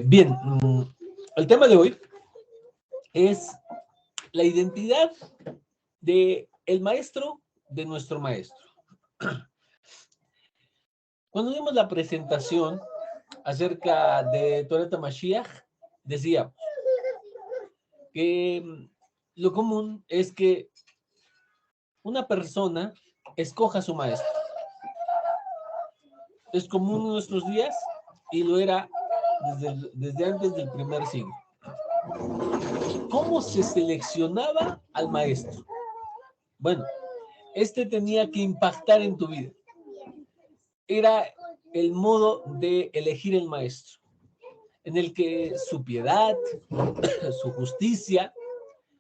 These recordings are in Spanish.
Bien, el tema de hoy es la identidad de el maestro de nuestro maestro. Cuando dimos la presentación acerca de Torah Mashiach, decíamos que lo común es que una persona escoja a su maestro. Es común en nuestros días y lo era desde antes del primer siglo. ¿Cómo se seleccionaba al maestro? Bueno, este tenía que impactar en tu vida. Era el modo de elegir el maestro, en el que su piedad, su justicia,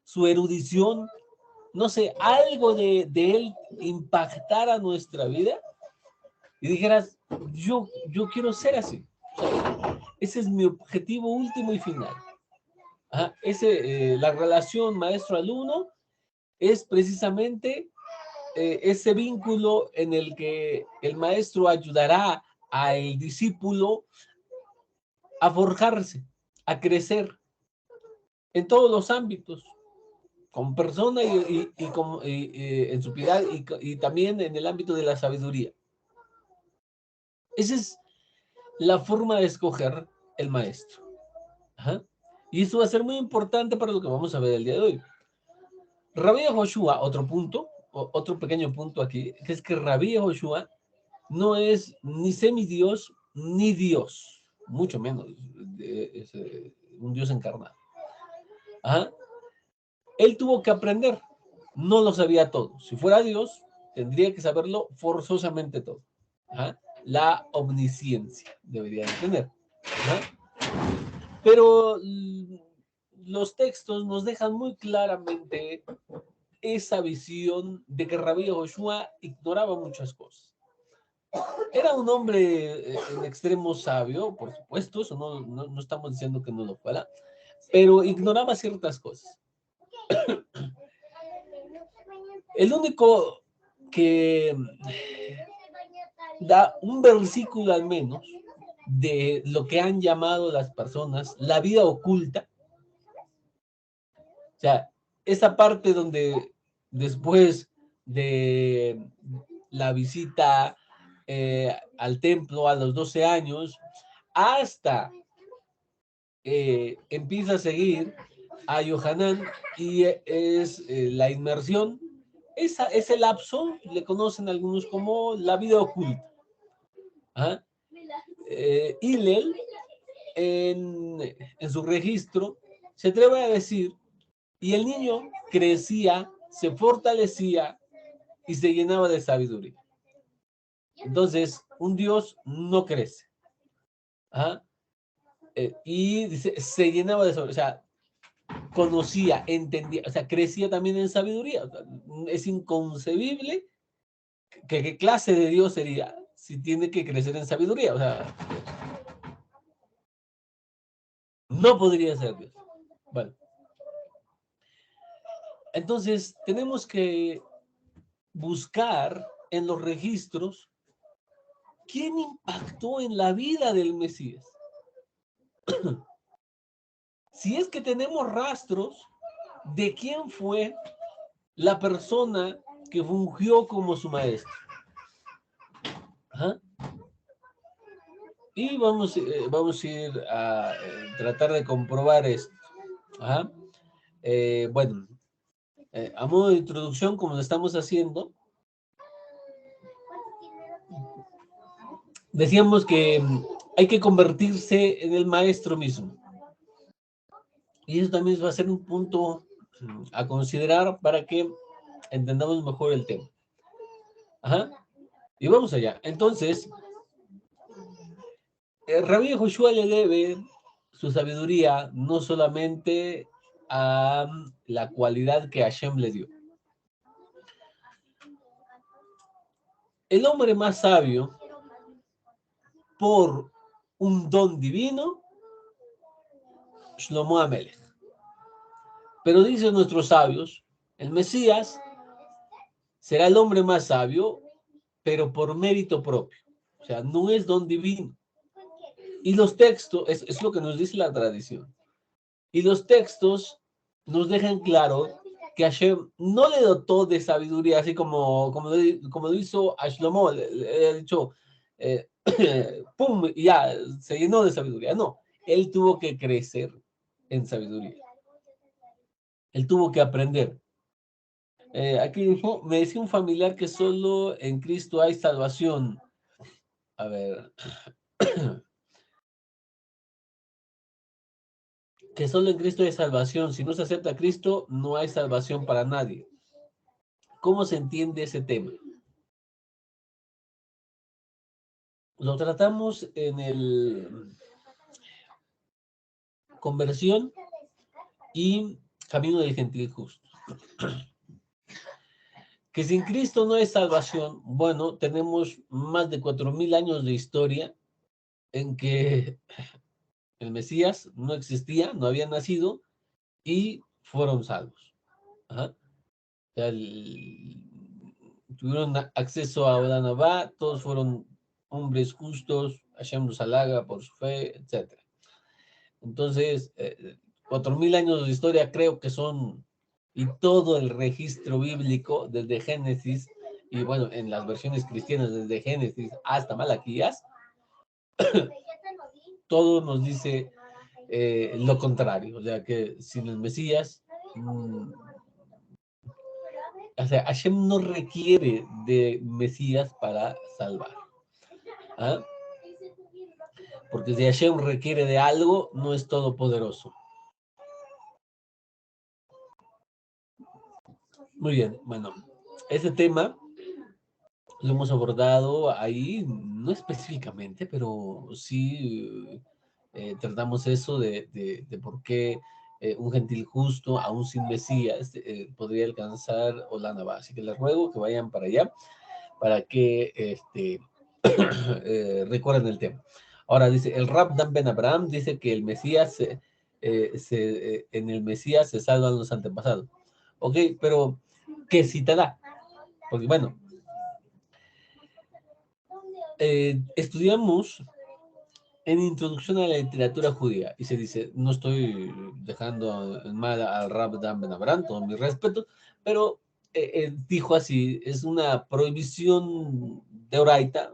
su erudición, no sé, algo de él impactara nuestra vida y dijeras, yo quiero ser así. O sea, ese es mi objetivo último y final. La relación maestro-alumno es precisamente ese vínculo en el que el maestro ayudará al discípulo a forjarse, a crecer en todos los ámbitos, como persona y en su piedad y también en el ámbito de la sabiduría. Esa es la forma de escoger el maestro. Y eso va a ser muy importante para lo que vamos a ver el día de hoy. Rabbi Yehoshua, otro pequeño punto aquí, que es que Rabbi Yehoshua no es ni semidios ni Dios, mucho menos es un Dios encarnado. Él tuvo que aprender, no lo sabía todo. Si fuera Dios, tendría que saberlo forzosamente todo. La omnisciencia debería de tener. Pero los textos nos dejan muy claramente esa visión de que Rabbi Yehoshua ignoraba muchas cosas. Era un hombre en extremo sabio, por supuesto, eso no estamos diciendo que no lo fuera, pero ignoraba ciertas cosas. El único que da un versículo al menos de lo que han llamado las personas la vida oculta, o sea, esa parte donde después de la visita al templo a los 12 años, hasta empieza a seguir a Yohanan y es la inmersión. Ese lapso le conocen algunos como la vida oculta. Hillel, en su registro, se atreve a decir, y el niño crecía, se fortalecía y se llenaba de sabiduría. Entonces, un Dios no crece. Y dice, se llenaba de sabiduría, o sea, conocía, entendía, o sea, crecía también en sabiduría. O sea, es inconcebible que qué clase de Dios sería si tiene que crecer en sabiduría. O sea, no podría ser Dios. Bueno. Entonces, tenemos que buscar en los registros quién impactó en la vida del Mesías. Si es que tenemos rastros de quién fue la persona que fungió como su maestro. Y vamos a ir a tratar de comprobar esto. Bueno, a modo de introducción, como lo estamos haciendo, decíamos que hay que convertirse en el maestro mismo. Y eso también va a ser un punto a considerar para que entendamos mejor el tema. Y vamos allá. Entonces, Rabbi Yehoshua le debe su sabiduría no solamente a la cualidad que Hashem le dio. El hombre más sabio por un don divino, Shlomo Amelech. Pero dicen nuestros sabios, el Mesías será el hombre más sabio pero por mérito propio. O sea, no es don divino. Y los textos, es lo que nos dice la tradición. Y los textos nos dejan claro que Hashem no le dotó de sabiduría, así como lo hizo a Shlomo, le ha dicho, pum, y ya, se llenó de sabiduría. No, él tuvo que crecer en sabiduría. Él tuvo que aprender. Aquí dijo, me decía un familiar que solo en Cristo hay salvación. A ver, que solo en Cristo hay salvación. Si no se acepta a Cristo, no hay salvación para nadie. ¿Cómo se entiende ese tema? Lo tratamos en el conversión y camino del gentil justo. Que sin Cristo no hay salvación. Bueno, tenemos más de 4000 años de historia en que el Mesías no existía, no había nacido y fueron salvos. Ajá. O sea, tuvieron acceso a Olam Abba, todos fueron hombres justos, Hashem los halaga por su fe, etc. Entonces, 4000 años de historia creo que son, y todo el registro bíblico desde Génesis, y bueno, en las versiones cristianas desde Génesis hasta Malaquías, todo nos dice lo contrario, o sea que sin el Mesías, o sea, Hashem no requiere de Mesías para salvar. ¿Ah? Porque si Hashem requiere de algo, no es todopoderoso. Muy bien, bueno, ese tema lo hemos abordado ahí, no específicamente, pero sí tratamos eso de por qué un gentil justo, aún sin Mesías, podría alcanzar Olam Abba. Así que les ruego que vayan para allá, para que recuerden el tema. Ahora dice, el Rab Dan Ben Abraham dice que el Mesías, en el Mesías se salvan los antepasados. Ok, pero ¿qué cita da? Porque bueno, estudiamos en Introducción a la Literatura Judía y se dice, no estoy dejando en mal al Rab Dan Ben Abraham, todo mi respeto, pero dijo así, es una prohibición de Oraita,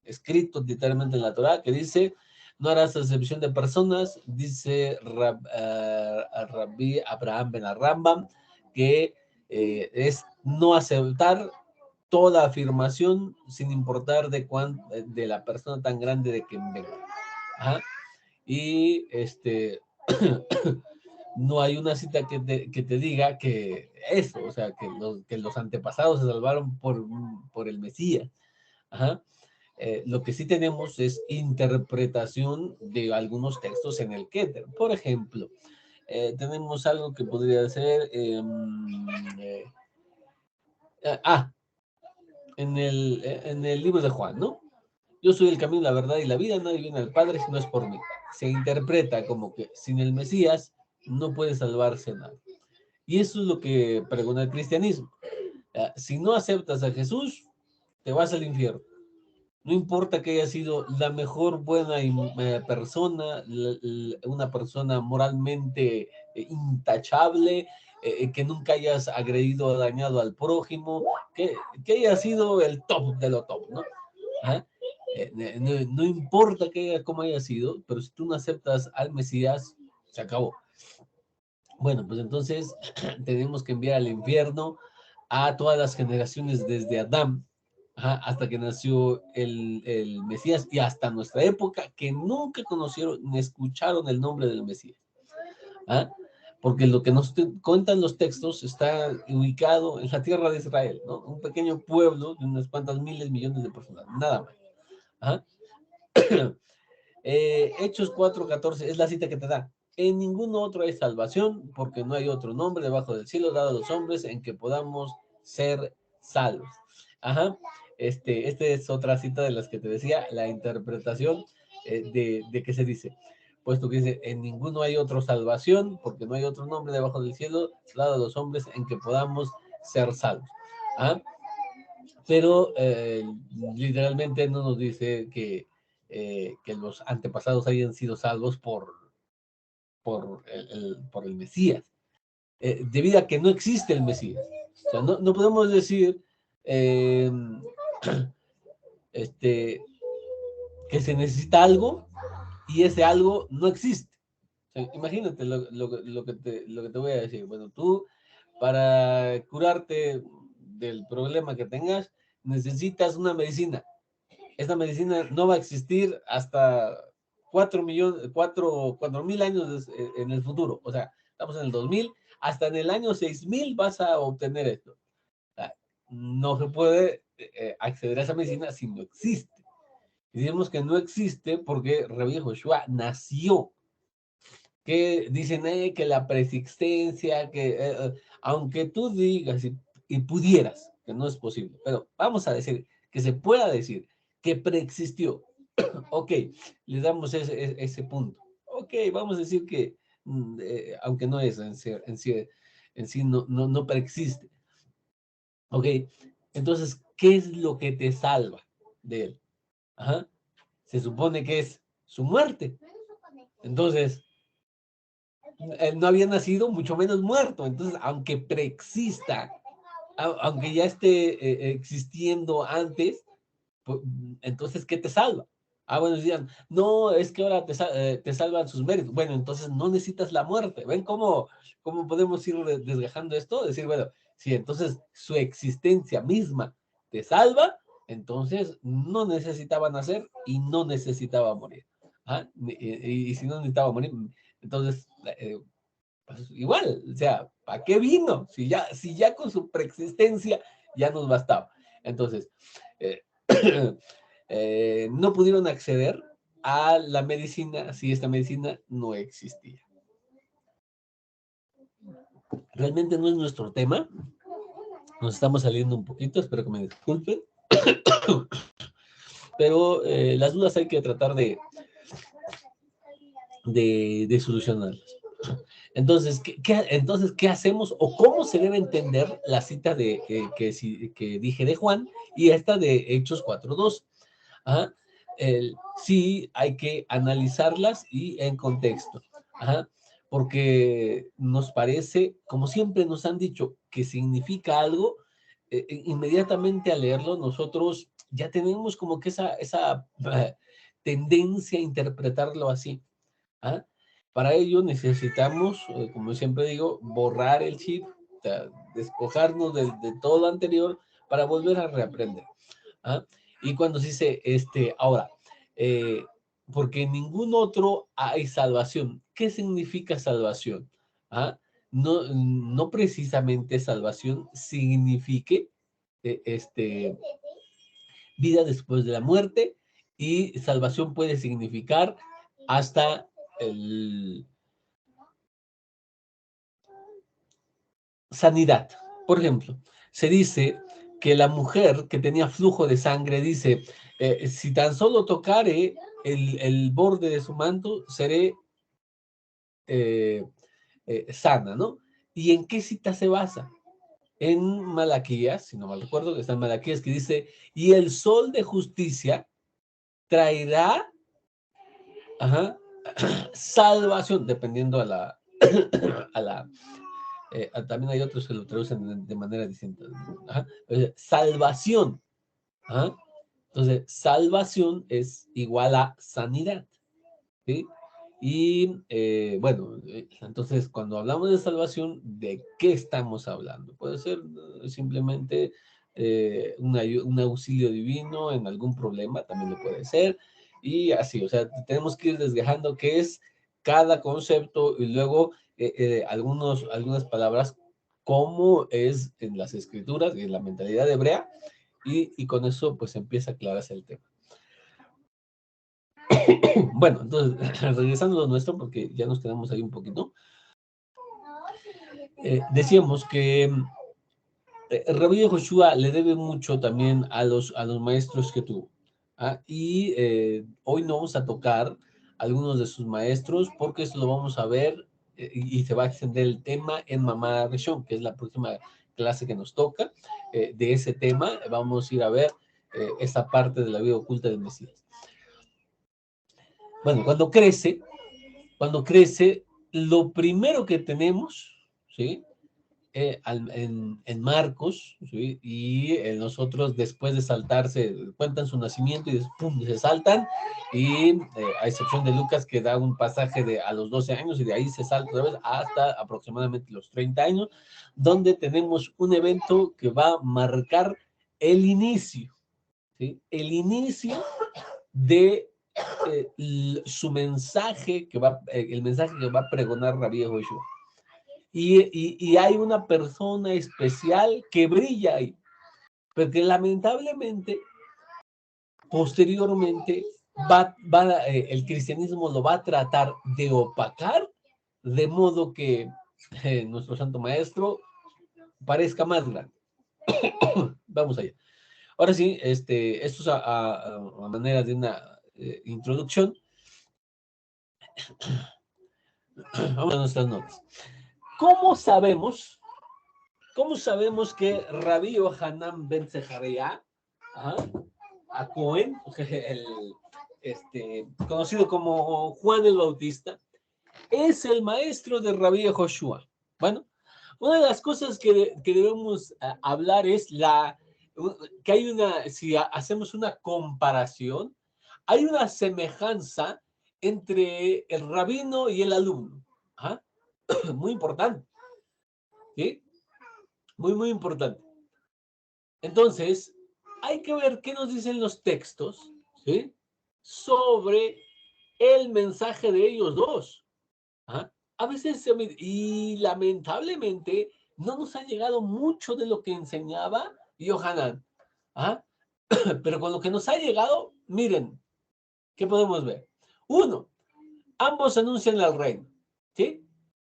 escrito literalmente en la Torá, que dice, no harás acepción de personas, dice Rabbi Abraham Ben Rambam, que es no aceptar toda afirmación sin importar de la persona tan grande de quien venga. Ajá. Y no hay una cita que te diga que eso, o sea, que los antepasados se salvaron por el Mesías. Ajá. Lo que sí tenemos es interpretación de algunos textos en el Keter. Por ejemplo, tenemos algo que podría ser en el libro de Juan, ¿no? Yo soy el camino, la verdad y la vida, nadie viene al Padre si no es por mí. Se interpreta como que sin el Mesías no puede salvarse nada. Y eso es lo que pregona el cristianismo. Si no aceptas a Jesús, te vas al infierno. No importa que haya sido la mejor buena persona, una persona moralmente intachable, que nunca hayas agredido o dañado al prójimo, que haya sido el top de lo top, ¿no? ¿Ah? No importa cómo haya sido, pero si tú no aceptas al Mesías, se acabó. Bueno, pues entonces tenemos que enviar al infierno a todas las generaciones desde Adán hasta que nació el Mesías y hasta nuestra época que nunca conocieron ni escucharon el nombre del Mesías. ¿Ah? Porque lo que nos cuentan los textos está ubicado en la tierra de Israel, ¿no? Un pequeño pueblo de unas cuantas miles, millones de personas, nada más. ¿Ah? Hechos 4:14 es la cita que te da. En ningún otro hay salvación, porque no hay otro nombre debajo del cielo dado a los hombres en que podamos ser salvos. Ajá. Este es otra cita de las que te decía, la interpretación de qué se dice. Puesto que dice, en ninguno hay otro salvación, porque no hay otro nombre debajo del cielo dado a los hombres en que podamos ser salvos. ¿Ah? pero literalmente no nos dice que los antepasados hayan sido salvos por el Mesías, debido a que no existe el Mesías. O sea, no podemos decir eh, este, que se necesita algo y ese algo no existe. O sea, imagínate lo que te voy a decir. Bueno, tú para curarte del problema que tengas necesitas una medicina. Esta medicina no va a existir hasta 4.000 años en el futuro. O sea, estamos en el 2000, hasta en el año 6000 vas a obtener esto. O sea, no se puede acceder a esa medicina si no existe. Y decimos que no existe porque Rabbi Joshua nació. Que dicen que la preexistencia, aunque tú digas y pudieras, que no es posible, pero vamos a decir que se pueda decir que preexistió. Ok, le damos ese punto. Ok, vamos a decir que, aunque no es en sí no preexiste. Ok, entonces, ¿qué es lo que te salva de él? Ajá. Se supone que es su muerte. Entonces, él no había nacido, mucho menos muerto. Entonces, aunque preexista, aunque ya esté existiendo antes, pues, entonces, ¿qué te salva? Ah, bueno, decían, no, es que ahora te salvan sus méritos. Bueno, entonces no necesitas la muerte. ¿Ven cómo podemos ir desgajando esto? Decir, bueno, si entonces su existencia misma te salva, entonces no necesitaba nacer y no necesitaba morir. ¿Ah? Y si no necesitaba morir, entonces, pues igual, o sea, ¿para qué vino? Si ya con su preexistencia ya nos bastaba. Entonces, eh, no pudieron acceder a la medicina si esta medicina no existía. Realmente no es nuestro tema, nos estamos saliendo un poquito, espero que me disculpen, pero las dudas hay que tratar de solucionarlas. Entonces, ¿qué hacemos o cómo se debe entender la cita que dije de Juan y esta de Hechos 4:2? Ajá. Sí, hay que analizarlas y en contexto. Ajá. Porque nos parece, como siempre nos han dicho, que significa algo, inmediatamente al leerlo nosotros ya tenemos como que esa tendencia a interpretarlo así. ¿Ah? Para ello necesitamos, como siempre digo, borrar el chip, o sea, despojarnos de todo lo anterior para volver a reaprender. ¿Ah? Y cuando se dice, ahora, eh, porque en ningún otro hay salvación. ¿Qué significa salvación? ¿Ah? No precisamente salvación signifique vida después de la muerte, y salvación puede significar hasta el, sanidad. Por ejemplo, se dice que la mujer que tenía flujo de sangre dice, si tan solo tocare el borde de su manto, seré eh, sana, ¿no? ¿Y en qué cita se basa? En Malaquías, si no mal recuerdo, que está en Malaquías, que dice, y el sol de justicia traerá, ajá, salvación, dependiendo a la, a la, también hay otros que lo traducen de manera distinta. Ajá. Salvación. Ajá. Entonces, salvación es igual a sanidad. ¿Sí? Y bueno, entonces cuando hablamos de salvación, ¿de qué estamos hablando? Puede ser simplemente un auxilio divino en algún problema, también lo puede ser. Y así, o sea, tenemos que ir desgajando qué es cada concepto y luego algunas palabras, cómo es en las escrituras y en la mentalidad hebrea, y con eso pues empieza a aclararse el tema. Bueno, entonces, regresando a lo nuestro, porque ya nos quedamos ahí un poquito, decíamos que Rabbi Joshua le debe mucho también a los maestros que tuvo. ¿Ah? Y hoy no vamos a tocar algunos de sus maestros, porque esto lo vamos a ver y se va a extender el tema en Mamá Rishon, que es la próxima clase que nos toca de ese tema. Vamos a ir a ver esa parte de la vida oculta del Mesías. Bueno, cuando crece, lo primero que tenemos, ¿sí? En Marcos, ¿sí? Y nosotros después de saltarse, cuentan su nacimiento y ¡pum! Se saltan, y a excepción de Lucas que da un pasaje de a los 12 años y de ahí se salta otra vez hasta aproximadamente los 30 años, donde tenemos un evento que va a marcar el inicio, ¿sí? El inicio de su mensaje el mensaje que va a pregonar Rabí Joshua. Y hay una persona especial que brilla ahí, porque lamentablemente, posteriormente, el cristianismo lo va a tratar de opacar, de modo que nuestro santo maestro parezca más grande. Vamos allá. Ahora sí, esto es a manera de una introducción. Vamos a nuestras notas. ¿Cómo sabemos que Rabí Yohanan ben Zeharia, a Cohen, conocido como Juan el Bautista, es el maestro de Rabí Joshua? Bueno, una de las cosas que debemos hablar es que hay si hacemos una comparación, hay una semejanza entre el rabino y el alumno. Muy importante, ¿sí? Muy, muy importante. Entonces, hay que ver qué nos dicen los textos, ¿sí? Sobre el mensaje de ellos dos. A veces, y lamentablemente, no nos ha llegado mucho de lo que enseñaba Yohanan. Pero con lo que nos ha llegado, miren, ¿qué podemos ver? Uno, ambos anuncian el reino, ¿sí?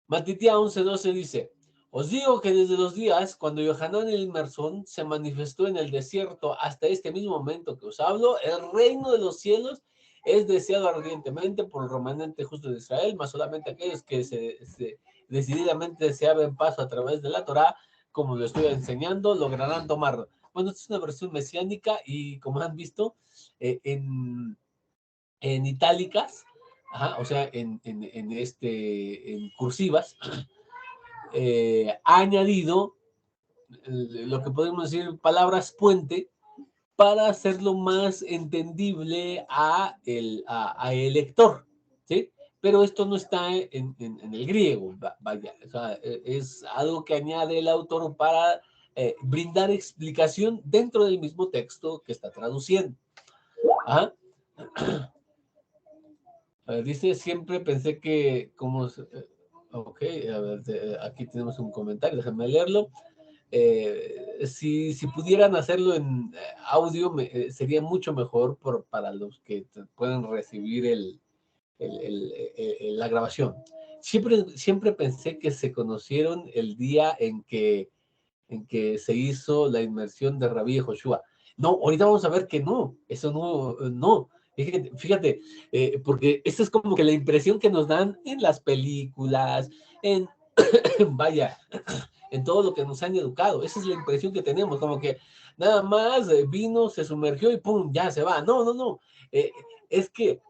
Matitía 11:12 dice: os digo que desde los días cuando Yohanan el Inmersor se manifestó en el desierto hasta este mismo momento que os hablo, el reino de los cielos es deseado ardientemente por el remanente justo de Israel, más solamente aquellos que decididamente se abren paso a través de la Torá, como lo estoy enseñando, lograrán tomarlo. Bueno, esta es una versión mesiánica y como han visto, en itálicas, o sea, en cursivas, ha añadido lo que podemos decir palabras puente para hacerlo más entendible a el lector, ¿sí? Pero esto no está en el griego, vaya, o sea, es algo que añade el autor para brindar explicación dentro del mismo texto que está traduciendo. Dice, siempre pensé que, ok, a ver, aquí tenemos un comentario, déjame leerlo. Si pudieran hacerlo en audio, sería mucho mejor para los que puedan recibir la grabación. Siempre pensé que se conocieron el día en que se hizo la inmersión de Rabí Joshua. No, ahorita vamos a ver que no, eso no. Fíjate, porque esa es como que la impresión que nos dan en las películas, vaya, en todo lo que nos han educado. Esa es la impresión que tenemos, como que nada más vino, se sumergió y pum, ya se va. No. Es que,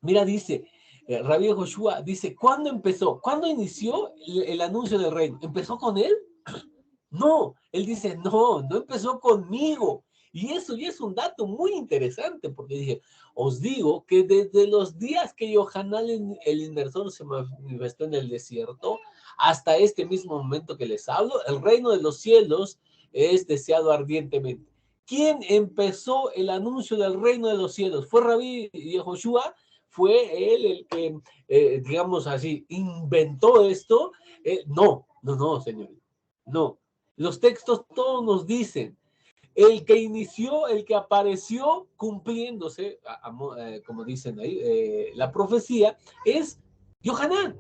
mira, dice, Rabí Joshua dice, ¿cuándo empezó? ¿Cuándo inició el anuncio del reino? ¿Empezó con él? No, él dice, no empezó conmigo. Y eso ya es un dato muy interesante, porque dije, os digo que desde los días que Yohanan el Inmersor se manifestó en el desierto, hasta este mismo momento que les hablo, el reino de los cielos es deseado ardientemente. ¿Quién empezó el anuncio del reino de los cielos? ¿Fue Rabí Yehoshua? ¿Fue él el que, digamos así, inventó esto? No, señor. No. Los textos todos nos dicen, el que inició, el que apareció cumpliéndose, como dicen ahí, la profecía, es Yohanan.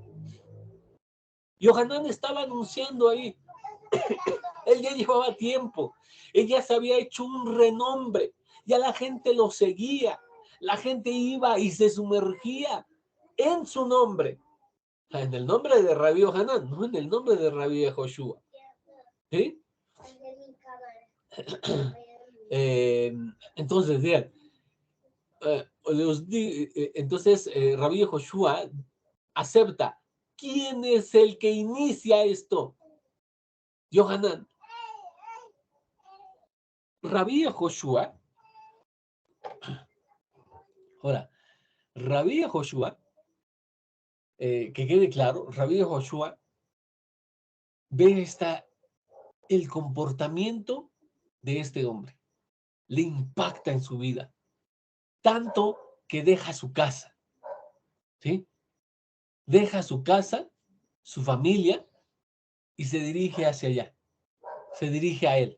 Yohanan estaba anunciando ahí. Él ya llevaba tiempo. Él ya se había hecho un renombre. Ya la gente lo seguía. La gente iba y se sumergía en su nombre. En el nombre de Rabí Yohanan, no en el nombre de Rabí Joshua. ¿Sí? Entonces, vean, entonces Rabbi Joshua acepta. ¿Quién es el que inicia esto? Yohanan. Rabbi Joshua, ahora, Rabbi Joshua, que quede claro, Rabbi Joshua ve el comportamiento de este hombre, le impacta en su vida, tanto que deja su casa, ¿sí? Deja su casa, su familia, y se dirige hacia allá, se dirige a él.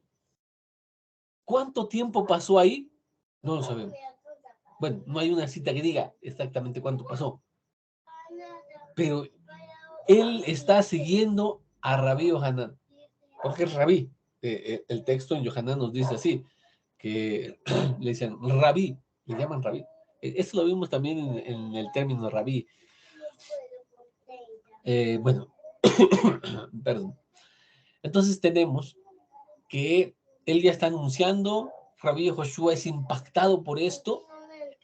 ¿Cuánto tiempo pasó ahí? No lo sabemos. Bueno, no hay una cita que diga exactamente cuánto pasó, pero él está siguiendo a Rabí Yohanan, porque es Rabí. El texto en Yohanan nos dice así, que le dicen Rabí, le llaman Rabí. Esto lo vimos también en el término Rabí. Bueno, perdón. Entonces tenemos que él ya está anunciando, Rabí Joshua es impactado por esto,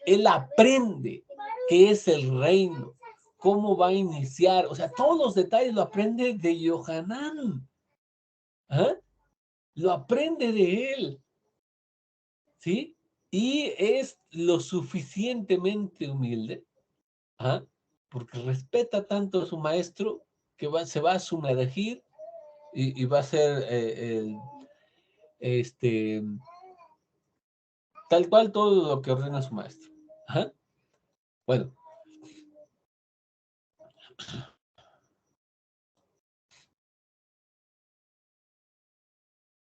él aprende qué es el reino, cómo va a iniciar, o sea, todos los detalles lo aprende de Yohanan, ¿ah? Lo aprende de él, ¿sí? Y es lo suficientemente humilde, ¿ah? Porque respeta tanto a su maestro que se va a sumergir y va a ser tal cual todo lo que ordena su maestro. Ajá. Bueno.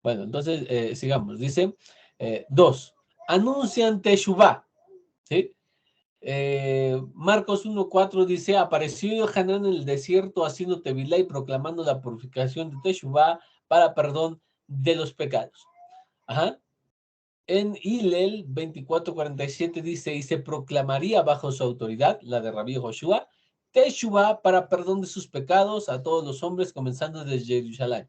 Bueno, entonces sigamos. Dice, 2. Anuncian Teshuvah. ¿Sí? Marcos 1:4 dice, apareció Hanan en el desierto haciendo tevilá y proclamando la purificación de Teshuvah para perdón de los pecados. Ajá. En Hillel 24:47 dice, y se proclamaría bajo su autoridad, la de Rabí Joshua, Teshuvah para perdón de sus pecados a todos los hombres, comenzando desde Jerusalén.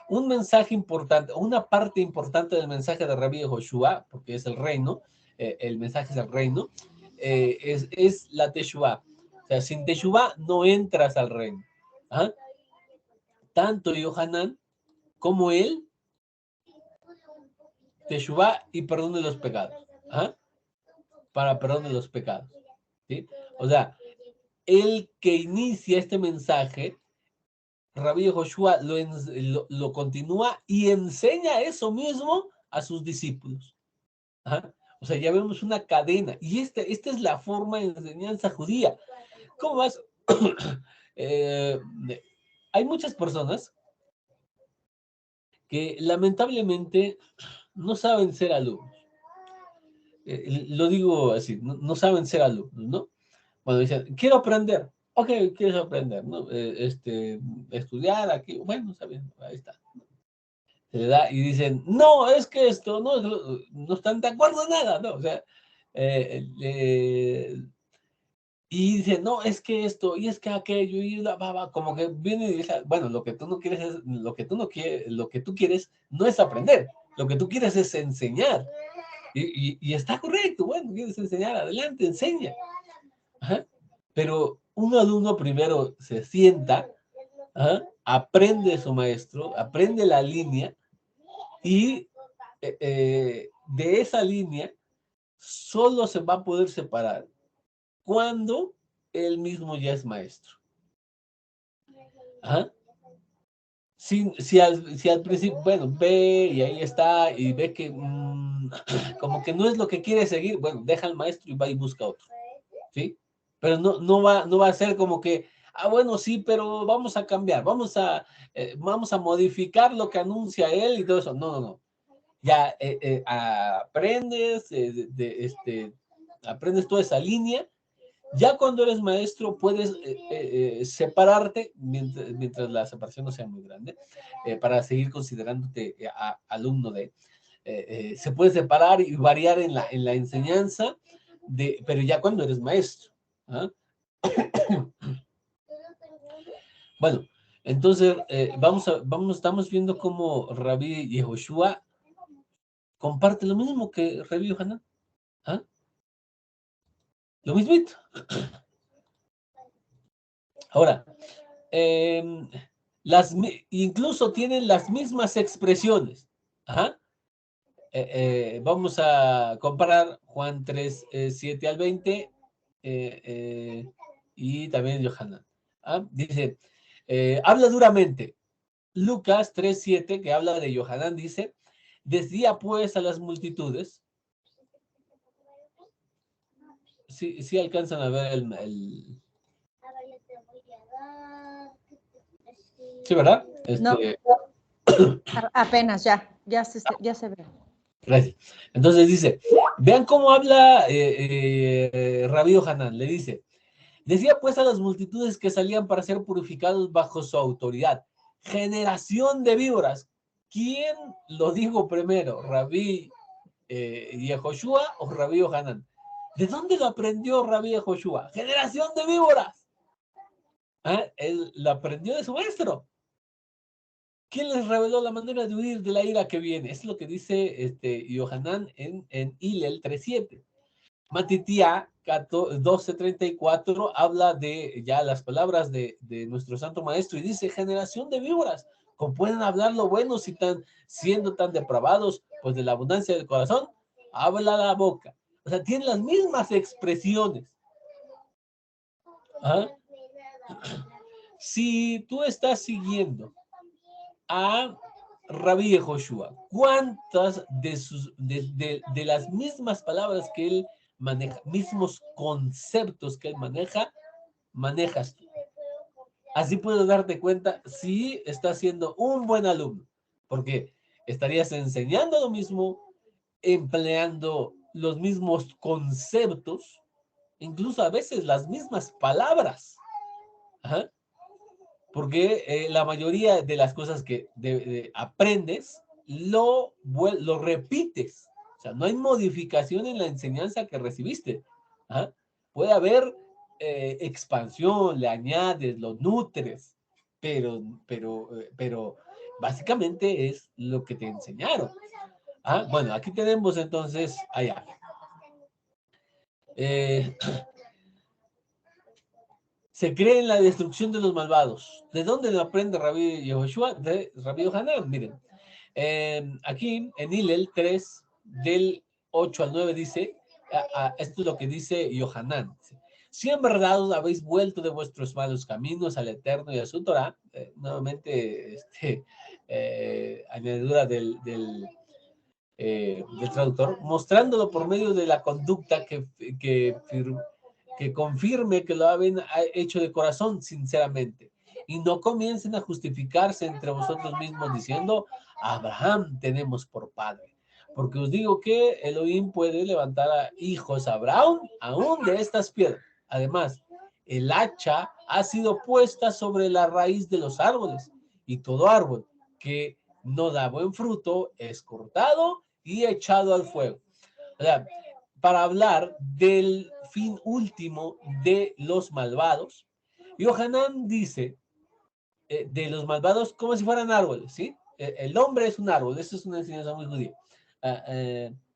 Un mensaje importante, una parte importante del mensaje de Rabí Joshua, porque es el reino, el mensaje es el reino, es la Teshuvah. O sea, sin Teshuvah no entras al reino. ¿Ah? Tanto Yohanan como él, Teshuvah y perdón de los pecados. ¿Ah? Para perdón de los pecados. ¿Sí? O sea, el que inicia este mensaje, Rabí Joshua lo continúa y enseña eso mismo a sus discípulos. Ajá. O sea, ya vemos una cadena. Y esta es la forma de enseñanza judía. ¿Cómo vas? Eh, hay muchas personas que lamentablemente no saben ser alumnos. Lo digo así, no saben ser alumnos, ¿no? Bueno, dicen, quiero aprender. Ok, quieres aprender, ¿no? Estudiar aquí. Bueno, está bien, ahí está. Se le da y dicen, no, es que esto, no están de acuerdo en nada, ¿no? O sea, y dicen, no, es que esto, y es que aquello, y como que viene y dice, bueno, lo que tú no quieres es, lo que tú no quieres, lo que tú quieres no es aprender, lo que tú quieres es enseñar. Y está correcto, bueno, quieres enseñar, adelante, enseña. Ajá. Pero un alumno primero se sienta, ajá, aprende su maestro, aprende la línea, y de esa línea solo se va a poder separar cuando él mismo ya es maestro. ¿Ah? Si al principio, bueno, ve y ahí está y ve que como que no es lo que quiere seguir, bueno, deja al maestro y va y busca otro, ¿sí? Pero no va a ser como que, bueno, sí, pero vamos a cambiar, vamos a modificar lo que anuncia él y todo eso. No. Ya aprendes, aprendes toda esa línea. Ya cuando eres maestro puedes separarte mientras la separación no sea muy grande, para seguir considerándote alumno de. Se puede separar y variar en la enseñanza, pero ya cuando eres maestro. ¿Ah? Bueno, Entonces, estamos viendo cómo Rabí Yehoshua comparte lo mismo que Rabí Yohanan. ¿Ah? Lo mismito. Ahora, incluso tienen las mismas expresiones. Ajá. Vamos a comparar Juan 3, 7 al 20 y también Yohanan. ¿Ah? Dice, habla duramente. Lucas 3, 7, que habla de Yohanan, dice, decía pues a las multitudes, sí alcanzan a ver sí, ¿verdad? No, apenas ya se ve. Gracias. Entonces dice, vean cómo habla Rabí Yohanan, le dice, decía pues a las multitudes que salían para ser purificados bajo su autoridad, generación de víboras. ¿Quién lo dijo primero, Rabí Yehoshua o Rabí Yohanan? ¿De dónde lo aprendió Rabí Yehoshua? Generación de víboras. ¿Ah? Él lo aprendió de su maestro. ¿Quién les reveló la manera de huir de la ira que viene? Es lo que dice Yohanan en Hillel 3.7. Matitía 12.34 habla de ya las palabras de nuestro santo maestro y dice, generación de víboras, ¿cómo pueden hablar lo bueno si siendo tan depravados? Pues de la abundancia del corazón, habla la boca. O sea, tienen las mismas expresiones. ¿Ah? Si tú estás siguiendo a Rabí Yehoshua, ¿cuántas de las mismas palabras que él maneja, mismos conceptos que él manejas tú? Así puedes darte cuenta si estás siendo un buen alumno, porque estarías enseñando lo mismo, empleando los mismos conceptos, incluso a veces las mismas palabras. Ajá. Porque la mayoría de las cosas que aprendes lo repites. O sea, no hay modificación en la enseñanza que recibiste. ¿Ah? Puede haber expansión, le añades, lo nutres, pero básicamente es lo que te enseñaron. ¿Ah? Bueno, aquí tenemos entonces allá. Se cree en la destrucción de los malvados. ¿De dónde lo aprende Rabí Yehoshua? De Rabí Yohanan. Miren, aquí en Hillel 3, del 8 al 9 dice, esto es lo que dice Yohanan. Si en verdad os habéis vuelto de vuestros malos caminos al Eterno y a su Torah, nuevamente, añadidura del traductor, mostrándolo por medio de la conducta que confirme que lo habían hecho de corazón, sinceramente. Y no comiencen a justificarse entre vosotros mismos diciendo, Abraham tenemos por padre. Porque os digo que Elohim puede levantar a hijos a Abraham aún de estas piedras. Además, el hacha ha sido puesta sobre la raíz de los árboles, y todo árbol que no da buen fruto es cortado y echado al fuego. O sea, para hablar del fin último de los malvados, Yohanan dice de los malvados como si fueran árboles, ¿sí? El hombre es un árbol, eso es una enseñanza muy judía.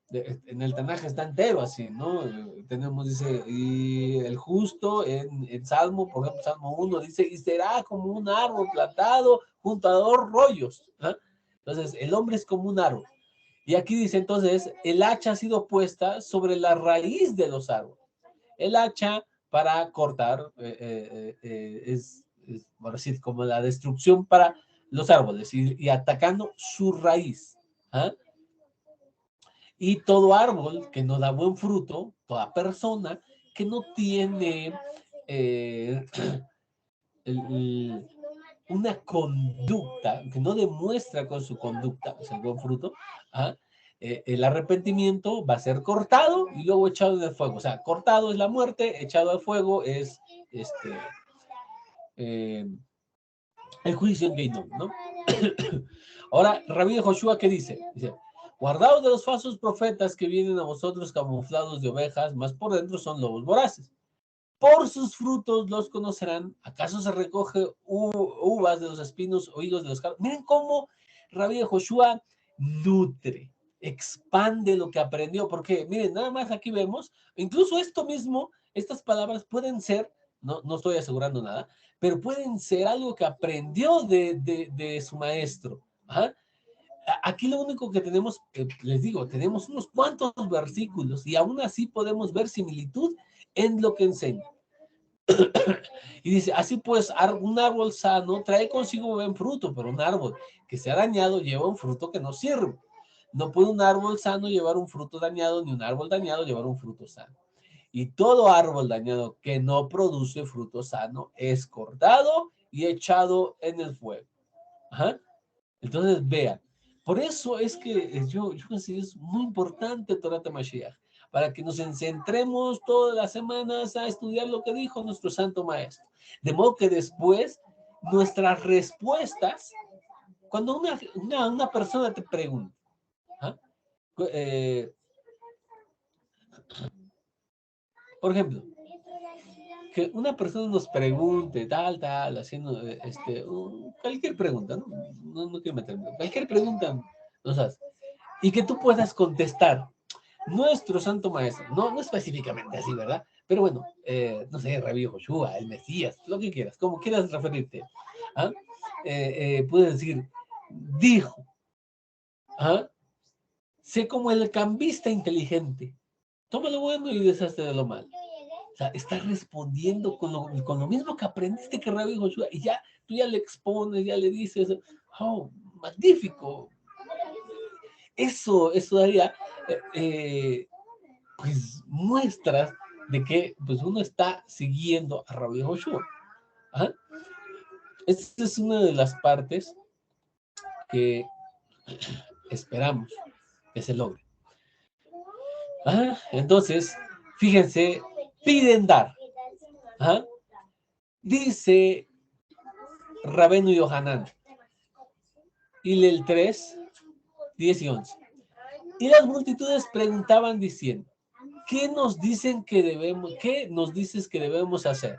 En el Tanaj está entero así, ¿no? Tenemos, dice, y el justo en Salmo, por ejemplo, Salmo 1, dice, y será como un árbol plantado junto a dos rollos. ¿Ah? Entonces, el hombre es como un árbol. Y aquí dice entonces, el hacha ha sido puesta sobre la raíz de los árboles. El hacha para cortar es, por decir, como la destrucción para los árboles y atacando su raíz. ¿Ah? Y todo árbol que no da buen fruto, toda persona que no tiene eh, una conducta, que no demuestra con su conducta, o sea, el buen fruto, ¿ah? El arrepentimiento va a ser cortado y luego echado en el fuego. O sea, cortado es la muerte, echado al fuego es el juicio en Geinom, ¿no? Ahora, Rabí Joshua, ¿qué dice? Dice, guardaos de los falsos profetas que vienen a vosotros camuflados de ovejas, mas por dentro son lobos voraces. Por sus frutos los conocerán. ¿Acaso se recoge uvas de los espinos o higos de los cardos? Miren cómo Rabbi Joshua nutre, expande lo que aprendió, porque miren, nada más aquí vemos, incluso esto mismo, estas palabras pueden ser, no estoy asegurando nada, pero pueden ser algo que aprendió de su maestro. ¿Ah? Aquí lo único que tenemos, les digo, tenemos unos cuantos versículos y aún así podemos ver similitud en lo que enseña. Y dice, así pues, un árbol sano trae consigo buen fruto, pero un árbol que sea dañado lleva un fruto que no sirve. No puede un árbol sano llevar un fruto dañado, ni un árbol dañado llevar un fruto sano. Y todo árbol dañado que no produce fruto sano es cortado y echado en el fuego. Ajá. Entonces, vean, por eso es que yo considero es muy importante Torah Mashiach, para que nos centremos todas las semanas a estudiar lo que dijo nuestro Santo Maestro. De modo que después nuestras respuestas, cuando una persona te pregunta, ¿ah? Por ejemplo, que una persona nos pregunte, tal, haciendo cualquier pregunta, no quiero meterme, cualquier pregunta nos hace, y que tú puedas contestar. Nuestro santo maestro, no específicamente así, ¿verdad? Pero bueno, no sé, Rabbi Joshua, el Mesías, lo que quieras, como quieras referirte. ¿Ah? Puedes decir, dijo, ¿ah? Sé como el cambista inteligente. Toma lo bueno y deshazte de lo malo. O sea, estás respondiendo con lo mismo que aprendiste que Rabbi Joshua, y ya, tú ya le expones, ya le dices, oh, magnífico. Eso daría, pues, muestras de que pues, uno está siguiendo a Rabbi Joshua. ¿Ah? Esta es una de las partes que esperamos que se logre. ¿Ah? Entonces, fíjense, piden dar. ¿Ah? Dice Rabenu Yohanan, Hilel 3, 10 y 11. Y las multitudes preguntaban diciendo, ¿qué nos dices que debemos hacer?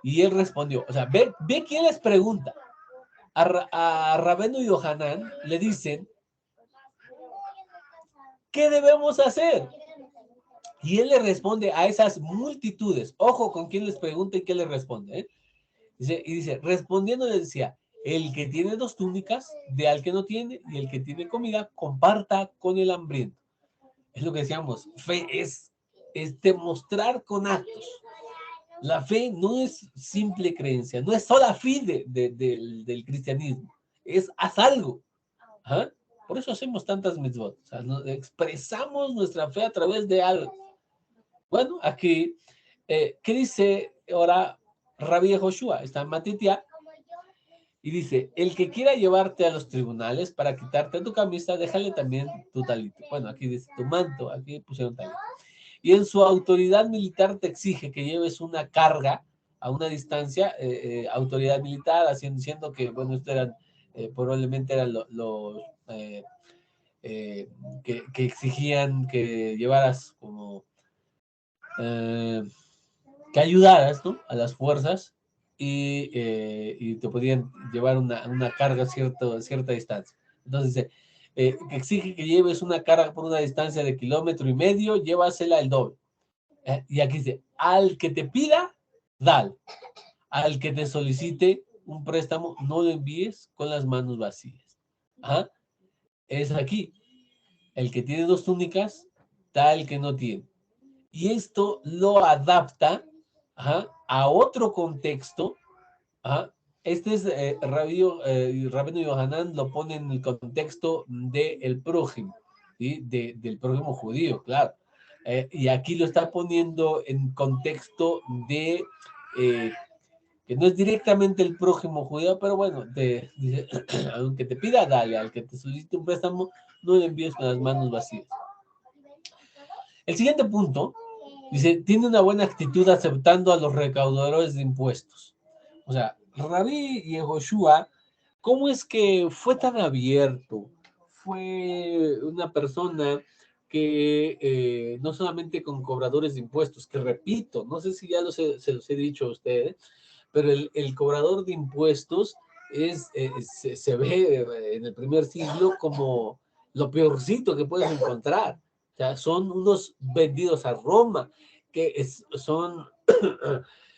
Y él respondió, o sea, ve quién les pregunta. A Rabenu Yohanan le dicen, ¿qué debemos hacer? Y él le responde a esas multitudes. Ojo con quién les pregunta y qué les responde. Dice, respondiendo le decía, el que tiene 2 túnicas, dé al que no tiene, y el que tiene comida, comparta con el hambriento. Es lo que decíamos, fe es demostrar con actos. La fe no es simple creencia, no es sola fe del cristianismo, es haz algo. ¿Ah? Por eso hacemos tantas mitzvot, o sea, expresamos nuestra fe a través de algo. Bueno, aquí, ¿qué dice ahora Rabbi Joshua? Está en Matitia, y dice, el que quiera llevarte a los tribunales para quitarte tu camisa, déjale también tu talito. Bueno, aquí dice tu manto, aquí pusieron talito. Y en su autoridad militar te exige que lleves una carga a una distancia, autoridad militar, diciendo que, bueno, esto eran, probablemente eran los que exigían que llevaras como, que ayudaras, ¿no? A las fuerzas y te podían llevar una carga a cierta distancia. Entonces, exige que lleves una carga por una distancia de 1,5 km, llévasela el doble. Y aquí dice, al que te pida, dale. Al que te solicite un préstamo, no lo envíes con las manos vacías. ¿Ah? Es aquí. El que tiene 2 túnicas, da al que no tiene. Y esto lo adapta, ¿ah?, a otro contexto. ¿Ah? Este es Rabenu Yohanan lo pone en el contexto del prójimo, ¿sí? Del prójimo judío, claro. Y aquí lo está poniendo en contexto de que no es directamente el prójimo judío, pero bueno, dice, aunque te pida, dale, al que te solicite un préstamo, no le envíes con las manos vacías. El siguiente punto, dice, tiene una buena actitud aceptando a los recaudadores de impuestos. O sea, Rabí Yehoshua, ¿cómo es que fue tan abierto? Fue una persona que no solamente con cobradores de impuestos, que repito, no sé si ya se los he dicho a ustedes, pero el cobrador de impuestos se ve en el primer siglo como lo peorcito que puedes encontrar. O sea, son unos vendidos a Roma, son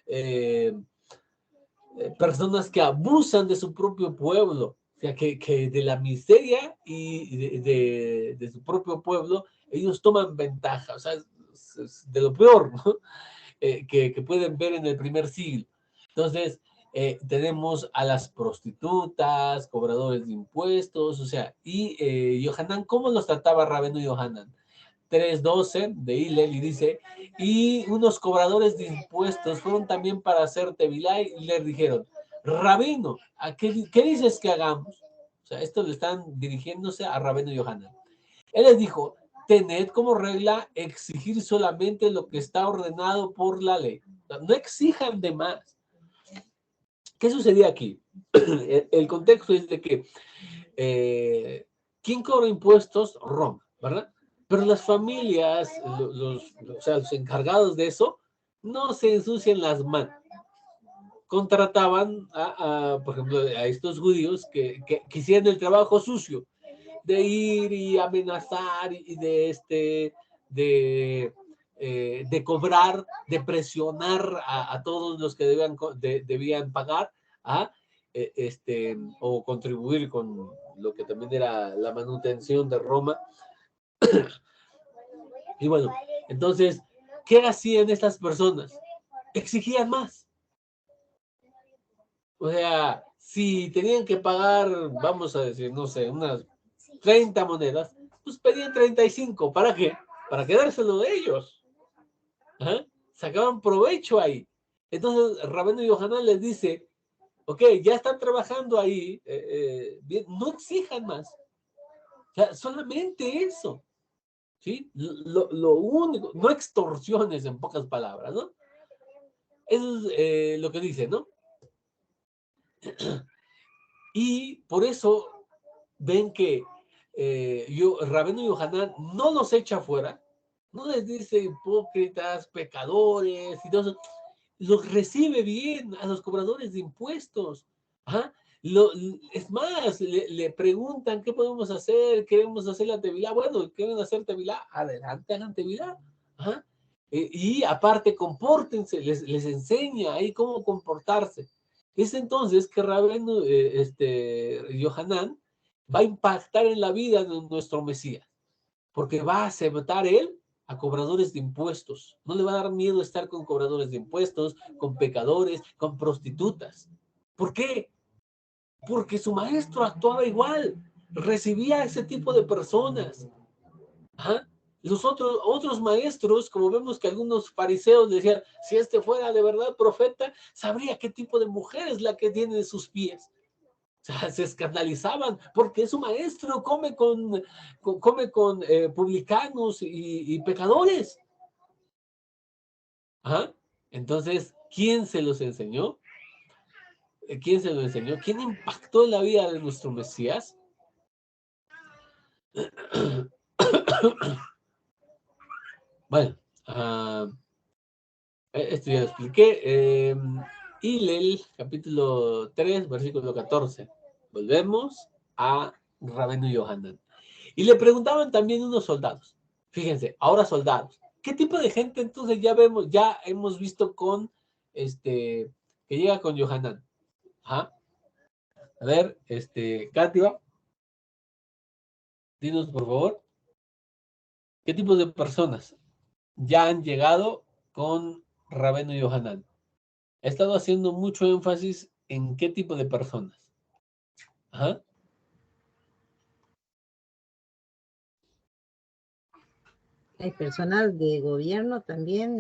eh, personas que abusan de su propio pueblo, o sea, que de la miseria y de su propio pueblo, ellos toman ventaja, o sea, es de lo peor, ¿no? Que pueden ver en el primer siglo. Entonces, tenemos a las prostitutas, cobradores de impuestos, o sea, y Yohanan, ¿cómo los trataba Rabenu Yohanan? 3:12 de Hillel y dice, y unos cobradores de impuestos fueron también para hacer Tevilá y le dijeron, Rabino, ¿qué dices que hagamos? O sea, esto le están dirigiéndose a Rabenu Yohanan. Él les dijo, tened como regla exigir solamente lo que está ordenado por la ley. No exijan de más. ¿Qué sucedía aquí? El contexto es de que ¿quién cobra impuestos? Roma, ¿verdad? Pero las familias, o sea, los encargados de eso, no se ensucian las manos. Contrataban, por ejemplo, a estos judíos que hicieran el trabajo sucio de ir y amenazar y de cobrar, de presionar a todos los que debían pagar, o contribuir con lo que también era la manutención de Roma. Y bueno, entonces, ¿qué hacían estas personas? Exigían más. O sea, si tenían que pagar, vamos a decir, no sé, unas 30 monedas, pues pedían 35. ¿Para qué? Para quedárselo de ellos. ¿Ah? Sacaban provecho ahí. Entonces, Rabenu Yohanan les dice, ok, ya están trabajando ahí, bien, no exijan más. O sea, solamente eso. ¿Sí? Lo único, no extorsiones en pocas palabras, ¿no? Eso es lo que dice, ¿no? Y por eso ven que Rabenu Yohanan no los echa fuera, no les dice hipócritas, pecadores y todo eso, los recibe bien a los cobradores de impuestos. ¿Ah? Es más, le preguntan qué podemos hacer, queremos hacer la tevilá. Bueno, quieren hacer tevilá, adelante, hagan tevilá. ¿Ah? Y aparte, compórtense, les enseña ahí cómo comportarse. Es entonces que Rabenu Yohanan va a impactar en la vida de nuestro Mesías, porque va a aceptar él a cobradores de impuestos. No le va a dar miedo estar con cobradores de impuestos, con pecadores, con prostitutas. ¿Por qué? Porque su maestro actuaba igual, recibía a ese tipo de personas. ¿Ah? Los otros maestros, como vemos que algunos fariseos decían, si este fuera de verdad profeta, sabría qué tipo de mujer es la que tiene en sus pies. O sea, se escandalizaban porque su maestro come con publicanos y pecadores. ¿Ah? Entonces, ¿quién se los enseñó? ¿Quién se los enseñó? ¿Quién impactó en la vida de nuestro Mesías? Bueno, esto ya lo expliqué. Hillel, capítulo 3, versículo 14. Volvemos a Rabenu Yohanan. Y le preguntaban también unos soldados. Fíjense, ahora soldados. ¿Qué tipo de gente entonces ya hemos visto que llega con Yohanan? Ajá. A ver, Katia, dinos por favor, ¿qué tipo de personas ya han llegado con Rabenu Yohanan? He estado haciendo mucho énfasis en qué tipo de personas. Ajá. Hay personas de gobierno también,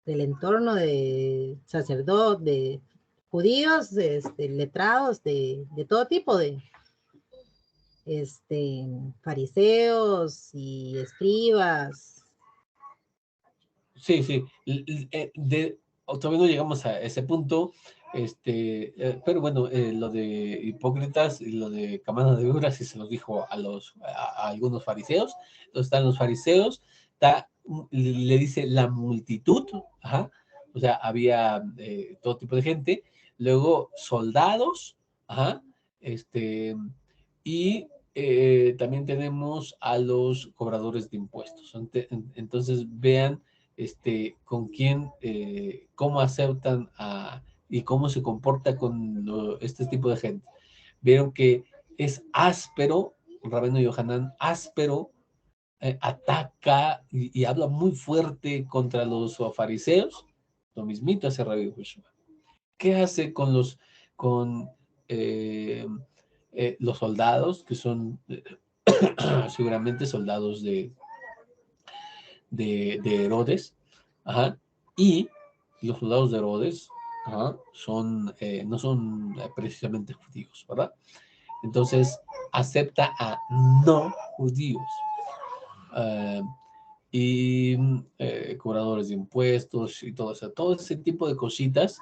del entorno de sacerdotes, de judíos, letrados, de todo tipo, de fariseos y escribas. Sí, sí. Todavía no llegamos a ese punto, Pero bueno, lo de hipócritas y lo de camada de víboras sí se los dijo a algunos fariseos. Entonces están los fariseos, le dice la multitud, ajá, o sea, había todo tipo de gente, luego soldados, ajá, y también tenemos a los cobradores de impuestos. Entonces vean con quién, cómo aceptan y cómo se comporta con este tipo de gente. Vieron que es áspero, Rabino Yohanan, áspero, ataca y habla muy fuerte contra los fariseos, lo mismito hace Rabbi Joshua. ¿Qué hace con los soldados, que son seguramente soldados de Herodes? Ajá, y los soldados de Herodes, ajá, no son precisamente judíos, ¿verdad? Entonces acepta a no judíos. eh, Cobradores de impuestos y todo ese tipo de cositas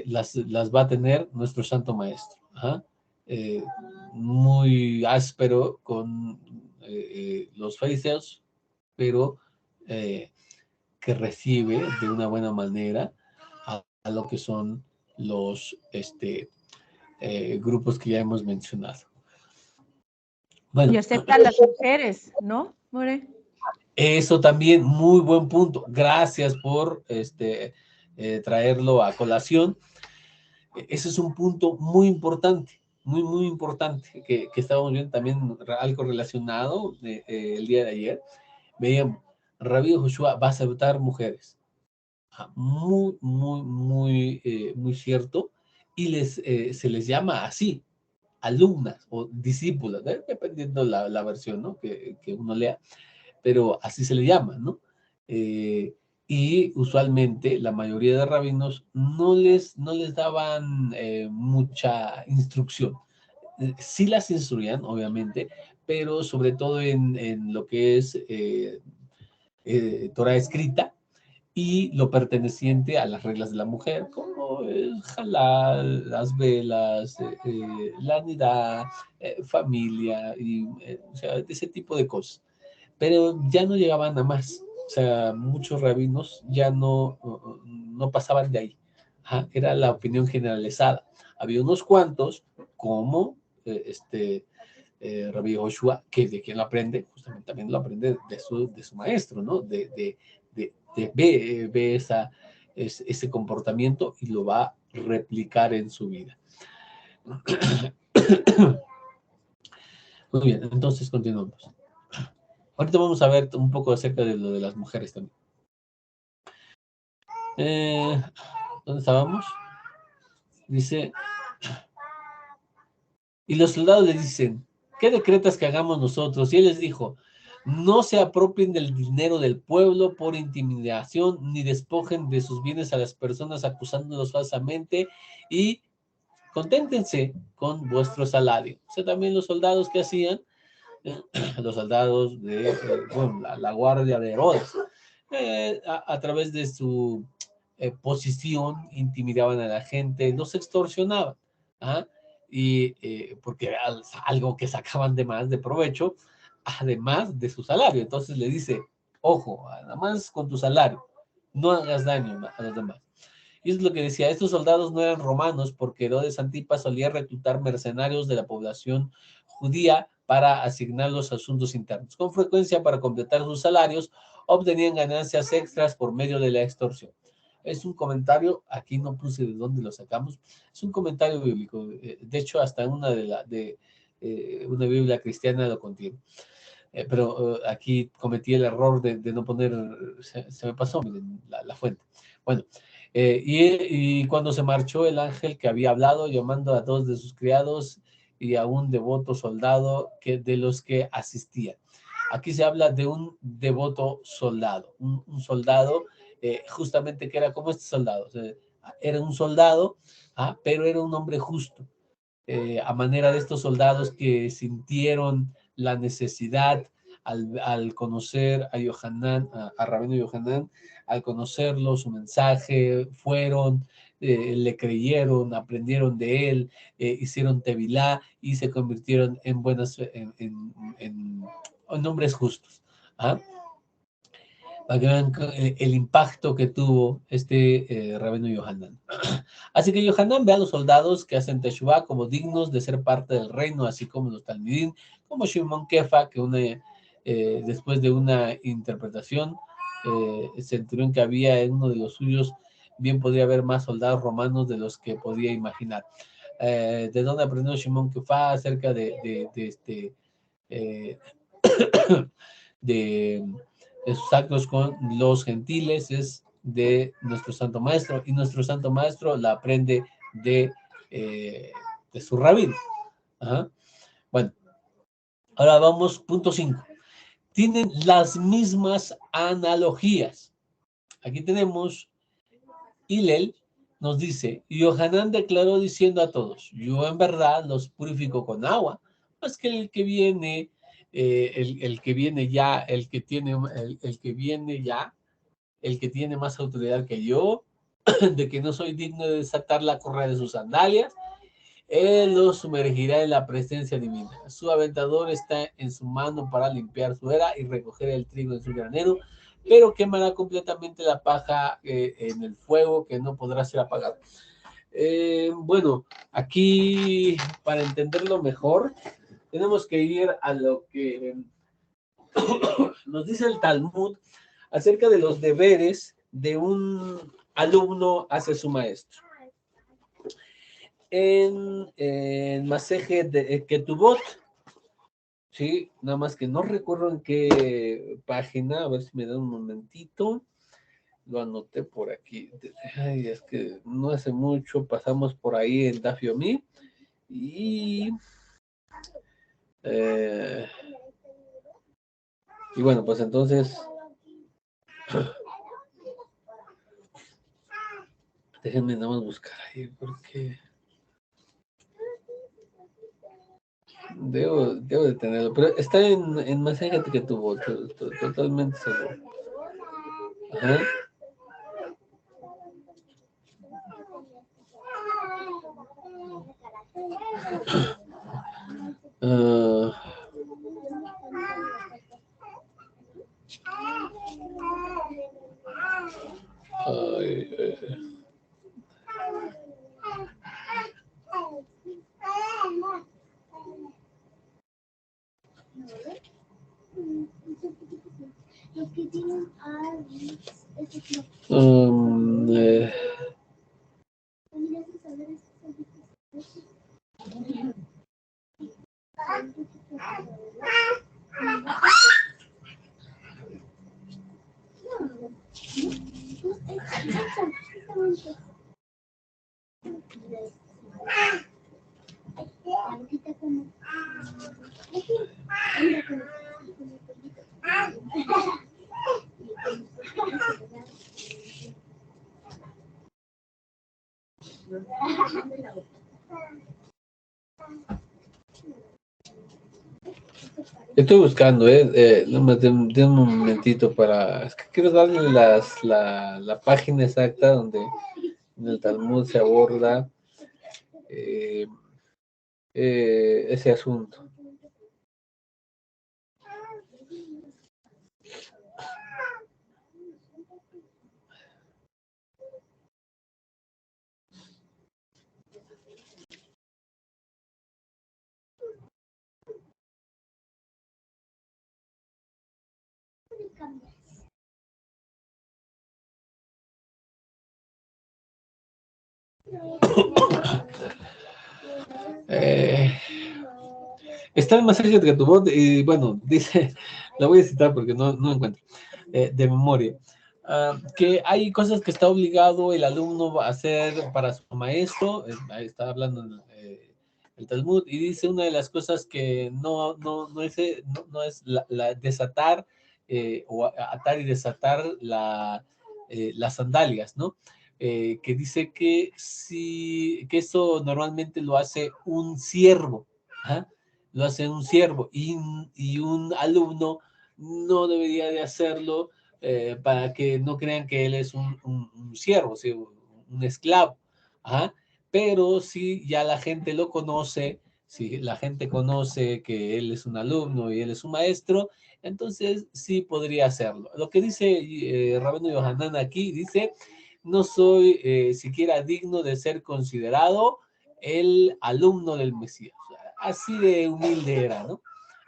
las va a tener nuestro Santo Maestro. Ajá. Muy áspero con los fariseos, pero que recibe de una buena manera a lo que son los grupos que ya hemos mencionado. Bueno, y acepta a las mujeres, ¿no, More? Eso también, muy buen punto. Gracias por traerlo a colación. Ese es un punto muy importante, muy importante, que estábamos viendo también algo relacionado el día de ayer. Veíamos, Rabbi Joshua va a aceptar mujeres. Muy cierto. Y se les llama así, alumnas o discípulas, dependiendo la versión, ¿no? que uno lea, pero así se le llama, ¿no? Y usualmente la mayoría de rabinos no les daban mucha instrucción. Sí las instruían, obviamente, pero sobre todo en lo que es Torah escrita y lo perteneciente a las reglas de la mujer, como el halal, las velas, la nidá, familia, o sea, ese tipo de cosas. Pero ya no llegaban a más. O sea, muchos rabinos ya no pasaban de ahí. Ajá, era la opinión generalizada. Había unos cuantos, como Rabbi Joshua, que de quien lo aprende, justamente también lo aprende de su maestro, ¿no? Ve ese comportamiento y lo va a replicar en su vida. Muy bien, entonces continuamos. Ahorita vamos a ver un poco acerca de lo de las mujeres también. ¿Dónde estábamos? Dice, y los soldados le dicen, ¿qué decretas que hagamos nosotros? Y él les dijo, no se apropien del dinero del pueblo por intimidación, ni despojen de sus bienes a las personas acusándolos falsamente, y conténtense con vuestro salario. O sea, también los soldados que hacían, los soldados de bueno, la guardia de Herodes, a través de su posición, intimidaban a la gente, los extorsionaban. ¿Ah? Y porque era algo que sacaban de más de provecho, además de su salario. Entonces le dice, ojo, nada más con tu salario, no hagas daño a los demás. Y es lo que decía, estos soldados no eran romanos porque Herodes Antipas solía reclutar mercenarios de la población judía para asignar los asuntos internos. Con frecuencia, para completar sus salarios, obtenían ganancias extras por medio de la extorsión. Es un comentario, aquí no puse de dónde lo sacamos, es un comentario bíblico. De hecho, hasta una una Biblia cristiana lo contiene. Pero aquí cometí el error de no poner, se me pasó, miren, la fuente. Bueno, y cuando se marchó el ángel que había hablado, llamando a dos de sus criados y a un devoto soldado de los que asistían. Aquí se habla de un devoto soldado, un soldado justamente que era como este soldado. O sea, era un soldado, pero era un hombre justo. A manera de estos soldados que sintieron la necesidad al conocer a Yohanan, a Rabino Yohanan, al conocerlo, su mensaje, fueron, le creyeron, aprendieron de él, hicieron tevilá y se convirtieron en buenas, en hombres justos. ¿Ah? Para que vean el impacto que tuvo este Rabenu Yohanan. Así que Yohanan ve a los soldados que hacen Teshuvah como dignos de ser parte del reino, así como los Talmidim, como Shimon Kefa, que después de una interpretación, el centurión que había en uno de los suyos, bien podría haber más soldados romanos de los que podía imaginar. ¿De dónde aprendió Shimon Kefa acerca eh, de sus actos con los gentiles? Es de nuestro Santo Maestro, y nuestro Santo Maestro la aprende de su rabino. Ajá. Bueno, ahora vamos, punto 5. Tienen las mismas analogías. Aquí tenemos, Hillel nos dice, Yohanan declaró diciendo a todos, yo en verdad los purifico con agua, más que el que viene, el que viene ya, el que viene ya, el que tiene más autoridad que yo, de que no soy digno de desatar la correa de sus sandalias. Él los sumergirá en la presencia divina. Su aventador está en su mano para limpiar su era y recoger el trigo en su granero, pero quemará completamente la paja en el fuego que no podrá ser apagado. Bueno, aquí para entenderlo mejor, tenemos que ir a lo que nos dice el Talmud acerca de los deberes de un alumno hacia su maestro. En Masejet de Ketubot, sí, nada más que no recuerdo en qué página, a ver si me da un momentito, lo anoté por aquí. Ay, es que no hace mucho pasamos por ahí en Daf Yomi y bueno, pues entonces déjenme nada más buscar ahí porque debo de tenerlo, pero está en Masejet Ketubot, totalmente seguro. Ajá. Estoy buscando, no me den un momentito para, es que quiero darle la página exacta donde en el Talmud se aborda ese asunto. Está en Masejet Ketubot y bueno, dice, la voy a citar porque no encuentro de memoria, que hay cosas que está obligado el alumno a hacer para su maestro. Ahí está hablando el Talmud, y dice una de las cosas que no es la desatar o atar y desatar las sandalias, ¿no? Que dice que eso normalmente lo hace un siervo, ¿ah? Lo hace un siervo, y un alumno no debería de hacerlo para que no crean que él es un siervo, ¿sí? Un esclavo. Ajá. Pero si ya la gente lo conoce, si la gente conoce que él es un alumno y él es un maestro, entonces sí podría hacerlo. Lo que dice Rabenu Yohanan aquí, dice, no soy siquiera digno de ser considerado el alumno del Mesías. Así de humilde era, ¿no?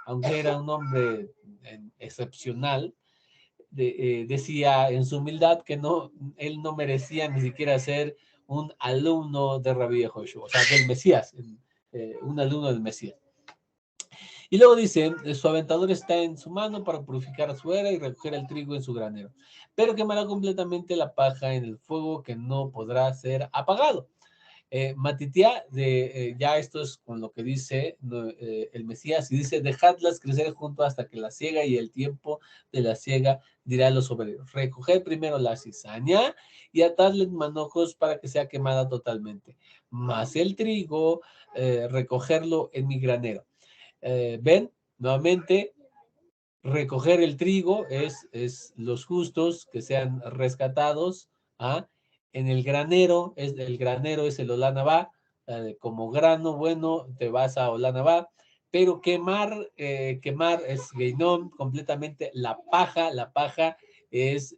Aunque era un hombre excepcional, decía en su humildad que no, él no merecía ni siquiera ser un alumno de Rabbi Yehoshua, o sea, del Mesías, un alumno del Mesías. Y luego dice, su aventador está en su mano para purificar su era y recoger el trigo en su granero, pero quemará completamente la paja en el fuego que no podrá ser apagado. Matitiá, ya esto es con lo que dice el Mesías, y dice, dejadlas crecer junto hasta que la siega y el tiempo de la siega dirá a los obreros, recoged primero la cizaña y atadle en manojos para que sea quemada totalmente, más el trigo, recogerlo en mi granero. Ven, nuevamente, recoger el trigo es los justos que sean rescatados, ¿ah? En el granero es el Olanabá, como grano bueno te vas a Olanabá, pero quemar es Geinom completamente la paja es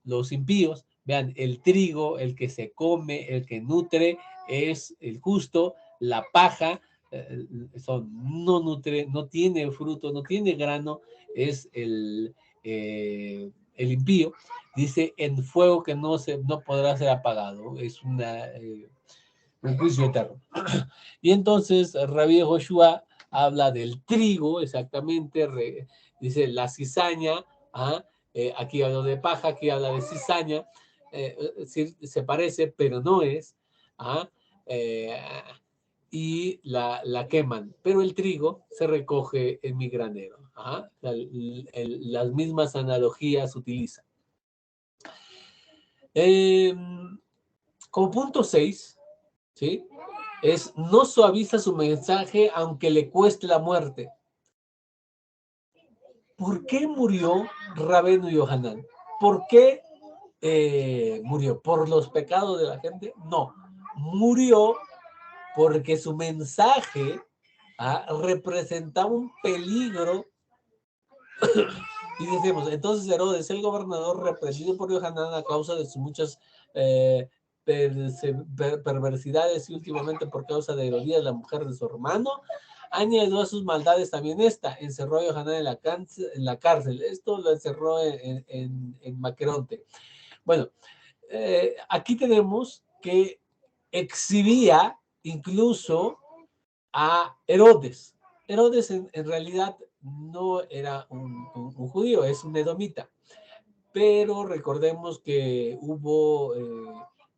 los impíos. Vean, el trigo, el que se come, el que nutre, es el justo, la paja, no nutre, no tiene fruto, no tiene grano, es el impío. Dice, en fuego que no podrá ser apagado, es un juicio eterno. Y entonces Rabbi Joshua habla del trigo, exactamente, dice la cizaña, aquí habla de paja, aquí habla de cizaña, se parece, pero no es, eh, y la queman, pero el trigo se recoge en mi granero. Las mismas analogías utilizan. Como punto 6, ¿sí? Es no suaviza su mensaje aunque le cueste la muerte. ¿Por qué murió Rabenu Yohanan? ¿Por qué murió? ¿Por los pecados de la gente? No, murió porque su mensaje representaba un peligro. Y decimos, entonces Herodes, el gobernador, reprendido por Yohanan a causa de sus muchas perversidades y últimamente por causa de Herodías, la mujer de su hermano, añadió a sus maldades también esta, encerró a Yohanan en la cárcel. Esto lo encerró en Maqueronte. Bueno, aquí tenemos que exhibía incluso a Herodes. Herodes en realidad no era un judío, es un edomita. Pero recordemos que hubo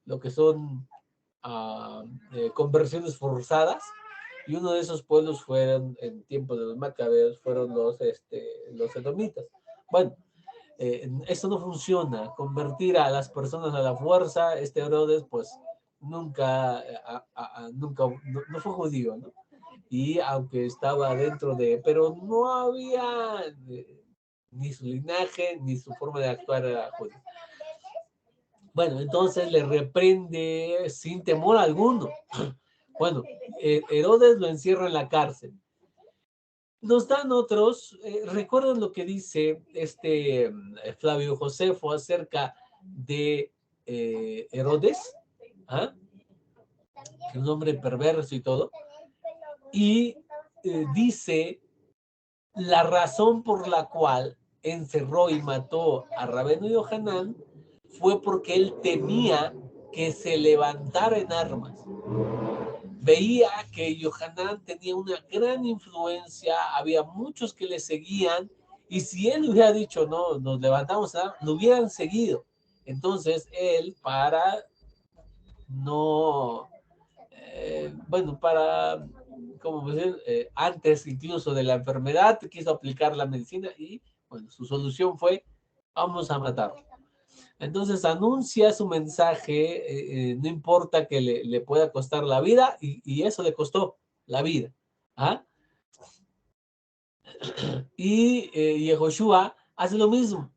lo que son conversiones forzadas, y uno de esos pueblos fueron, en tiempos de los macabeos, fueron los edomitas. Bueno, eso no funciona, convertir a las personas a la fuerza. Herodes, pues, nunca no fue judío, ¿no? Y aunque estaba dentro pero no había ni su linaje, ni su forma de actuar era judío. Bueno, entonces le reprende sin temor alguno. Bueno, Herodes lo encierra en la cárcel. Nos dan otros, recuerdan lo que dice Flavio Josefo acerca de Herodes, un hombre perverso y todo, y dice la razón por la cual encerró y mató a Rabenu Yohanan fue porque él temía que se levantara en armas. Veía que Yohanan tenía una gran influencia, había muchos que le seguían, y si él hubiera dicho, no, nos levantamos, lo hubieran seguido. Entonces él, para no, para, como decir, antes incluso de la enfermedad, quiso aplicar la medicina y, bueno, su solución fue, vamos a matarlo. Entonces anuncia su mensaje, no importa que le pueda costar la vida, y eso le costó la vida. Y Yehoshua hace lo mismo.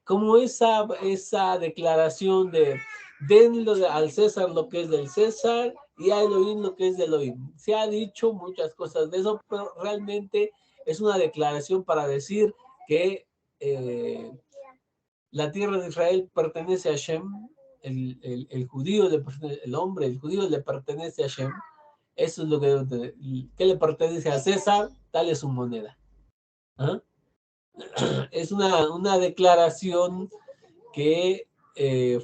Como esa declaración de denle al César lo que es del César y a Elohim lo que es de Elohim. Se ha dicho muchas cosas de eso, pero realmente es una declaración para decir que la tierra de Israel pertenece a Hashem, el judío, el hombre, el judío le pertenece a Hashem. Eso es lo que ¿qué le pertenece a César? Dale su moneda. ¿Ah? Es una declaración que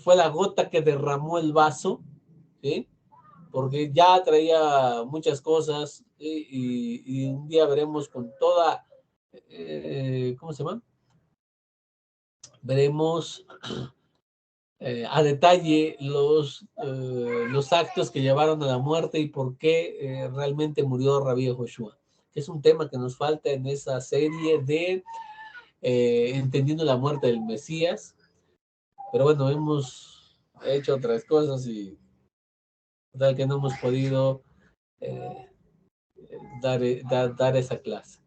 fue la gota que derramó el vaso, ¿sí? Porque ya traía muchas cosas, ¿sí? Y un día veremos con toda, ¿cómo se llama? Veremos a detalle los actos que llevaron a la muerte y por qué realmente murió Rabí Joshua, que es un tema que nos falta en esa serie de Entendiendo la muerte del Mesías. Pero bueno, hemos hecho otras cosas y tal que no hemos podido eh, dar esa clase.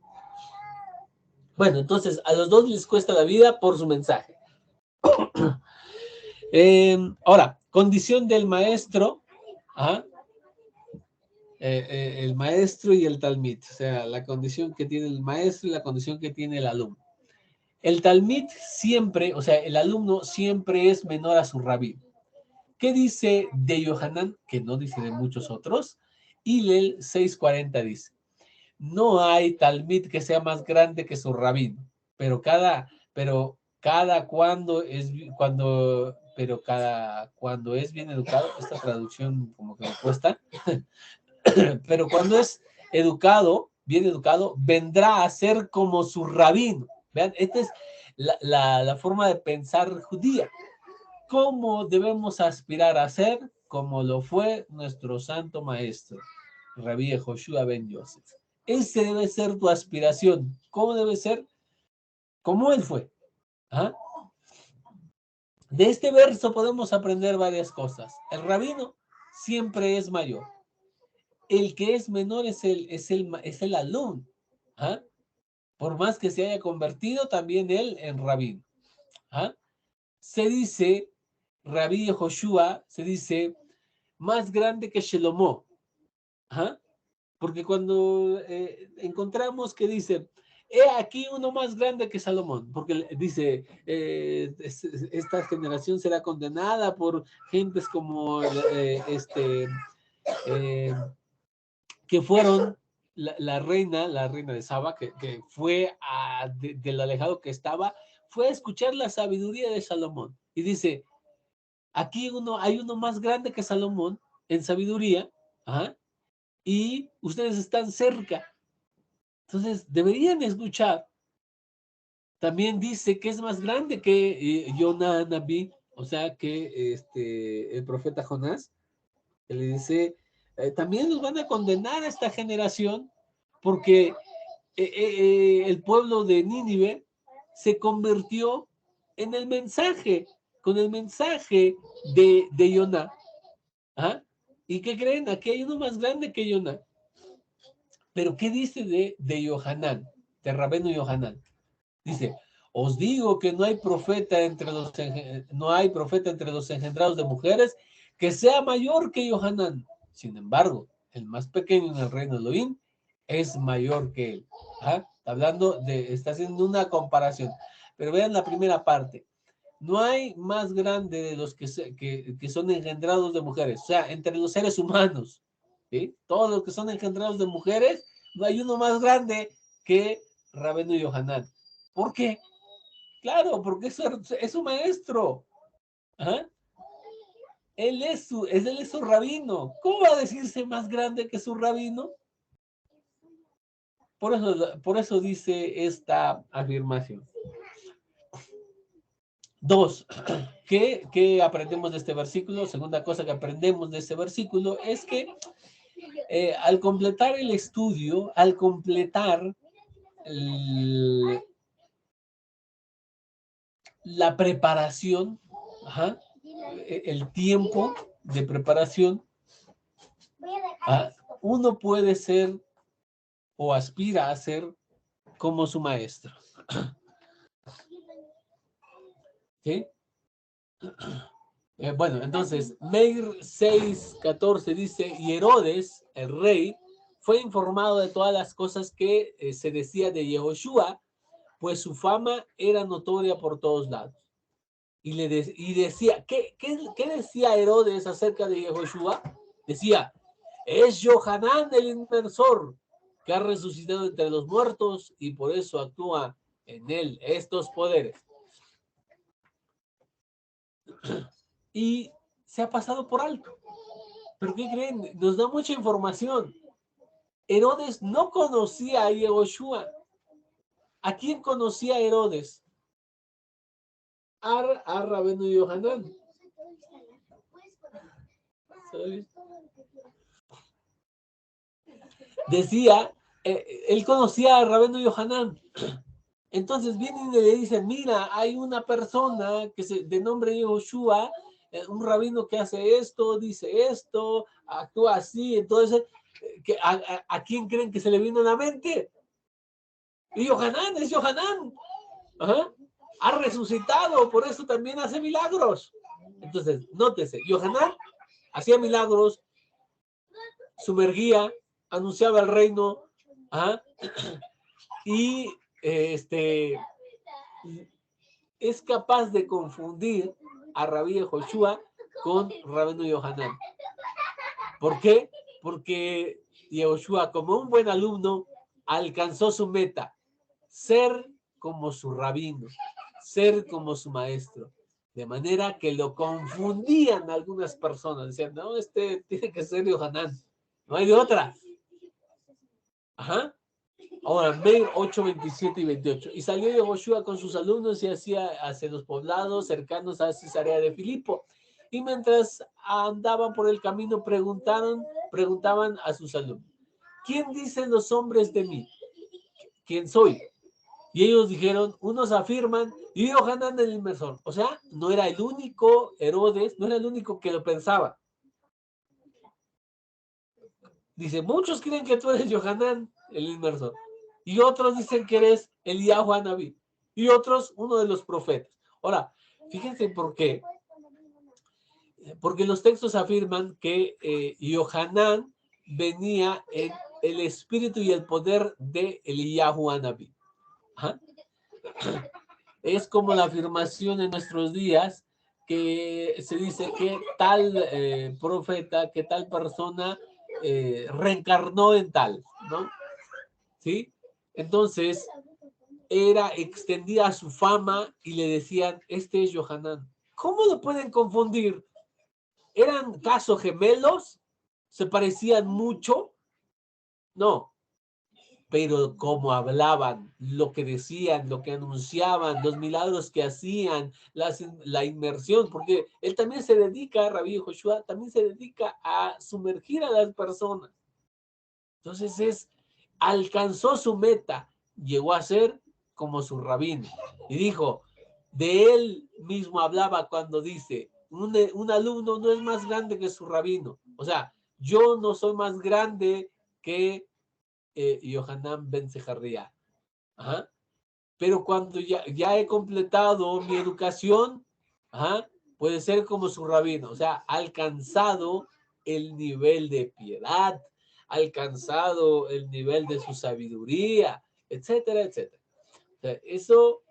Bueno, entonces a los dos les cuesta la vida por su mensaje. Ahora, condición del maestro, ¿ah? El maestro y el talmid, o sea, la condición que tiene el maestro y la condición que tiene el alumno. El talmid siempre, o sea, el alumno siempre es menor a su rabí. ¿Qué dice de Yohanan? Que no dice de muchos otros. Hillel 6:40 dice, no hay talmid que sea más grande que su rabino, pero cada cuando es bien educado, esta traducción como que me cuesta, pero cuando es bien educado, vendrá a ser como su rabino. Vean, esta es la forma de pensar judía. ¿Cómo debemos aspirar a ser? Como lo fue nuestro santo maestro, Rabí Joshua ben Yosef. Ese debe ser tu aspiración. ¿Cómo debe ser? Como él fue. ¿Ah? De este verso podemos aprender varias cosas. El rabino siempre es mayor. El que es menor es el alumno. ¿Ah? Por más que se haya convertido también él en rabino. ¿Ah? Se dice, Rabí Joshua, se dice, más grande que Shelomó. ¿Ah? Porque cuando encontramos que dice, he aquí uno más grande que Salomón, porque dice, esta generación será condenada por gentes como que fueron la reina de Saba, que fue del alejado que estaba, fue a escuchar la sabiduría de Salomón. Y dice, aquí hay uno más grande que Salomón en sabiduría, ¿ah? Y ustedes están cerca. Entonces, deberían escuchar. También dice que es más grande que Yonah Nabi, o sea, que el profeta Jonás, que le dice, también los van a condenar a esta generación porque el pueblo de Nínive se convirtió en el mensaje, con el mensaje de Yonah. ¿Ah? ¿Y qué creen? Aquí hay uno más grande que Yonah. Pero ¿qué dice de Yohanan, de Rabeno Yohanan? Dice, os digo que no hay profeta entre los engendrados de mujeres que sea mayor que Yohanan. Sin embargo, el más pequeño en el reino de Elohim es mayor que él. ¿Ah? Está haciendo una comparación. Pero vean la primera parte. No hay más grande de los que son engendrados de mujeres. O sea, entre los seres humanos, ¿sí? Todos los que son engendrados de mujeres, no hay uno más grande que Rabenu Yohanan. ¿Por qué? Claro, porque es su maestro. ¿Ah? Él es su rabino. ¿Cómo va a decirse más grande que su rabino? Por eso dice esta afirmación. 2. ¿Qué aprendemos de este versículo? Segunda cosa que aprendemos de este versículo es que al completar el estudio, al completar la preparación, ajá, el tiempo de preparación, uno puede ser o aspira a ser como su maestro. ¿Sí? Bueno, entonces, Meir 6:14 dice, y Herodes, el rey, fue informado de todas las cosas que se decía de Yehoshua, pues su fama era notoria por todos lados. Y decía, ¿qué decía Herodes acerca de Yehoshua? Decía, es Johanán el inmersor, que ha resucitado entre los muertos y por eso actúa en él estos poderes. Y se ha pasado por alto. ¿Pero qué creen? Nos da mucha información. Herodes no conocía a Yehoshua. ¿A quién conocía Herodes? A Rabenu Yohanan. ¿Sabes? Decía, él conocía a Rabenu Yohanan. Entonces vienen y le dicen, mira, hay una persona de nombre Yehoshua, un rabino que hace esto, dice esto, actúa así. Entonces, ¿a quién creen que se le vino a la mente? Y Yohanan, es Yohanan. Ajá. Ha resucitado, por eso también hace milagros. Entonces, nótese, Yohanan hacía milagros, sumergía, anunciaba el reino, ¿ah? Y es capaz de confundir a Rabí Yehoshua con Rabenu Yohanan. ¿Por qué? Porque Yehoshua, como un buen alumno, alcanzó su meta, ser como su rabino, ser como su maestro. De manera que lo confundían algunas personas. Decían, no, tiene que ser Yohanan. No hay de otra. Ajá. Ahora, Meir 8, 27 y 28. Y salió Yehoshua con sus alumnos y hacia los poblados cercanos a Cesarea de Filipo. Y mientras andaban por el camino, preguntaban a sus alumnos, ¿quién dicen los hombres de mí? ¿Quién soy? Y ellos dijeron, unos afirman, y Yohanan el inmersor. O sea, no era el único Herodes, no era el único que lo pensaba. Dice, muchos creen que tú eres Yohanan el inmersor. Y otros dicen que eres Eliyahu Anabí. Y otros, uno de los profetas. Ahora, fíjense por qué. Porque los textos afirman que Yohanan venía en el espíritu y el poder de Eliyahu Anabí. ¿Ah? Es como la afirmación en nuestros días que se dice que tal profeta, que tal persona reencarnó en tal, ¿no? ¿Sí? Entonces, era extendida su fama y le decían, este es Yohanan. ¿Cómo lo pueden confundir? ¿Eran casos gemelos? ¿Se parecían mucho? No. Pero como hablaban, lo que decían, lo que anunciaban, los milagros que hacían, la inmersión, porque él también se dedica, Rabí Yehoshua, también se dedica a sumergir a las personas. Entonces alcanzó su meta, llegó a ser como su rabino. Y dijo, de él mismo hablaba cuando dice, un alumno no es más grande que su rabino. O sea, yo no soy más grande que Yohanan ben Zeharia. Pero cuando ya he completado mi educación, puede ser como su rabino. O sea, ha alcanzado el nivel de piedad, ha alcanzado el nivel de su sabiduría, etcétera, etcétera. O sea, eso,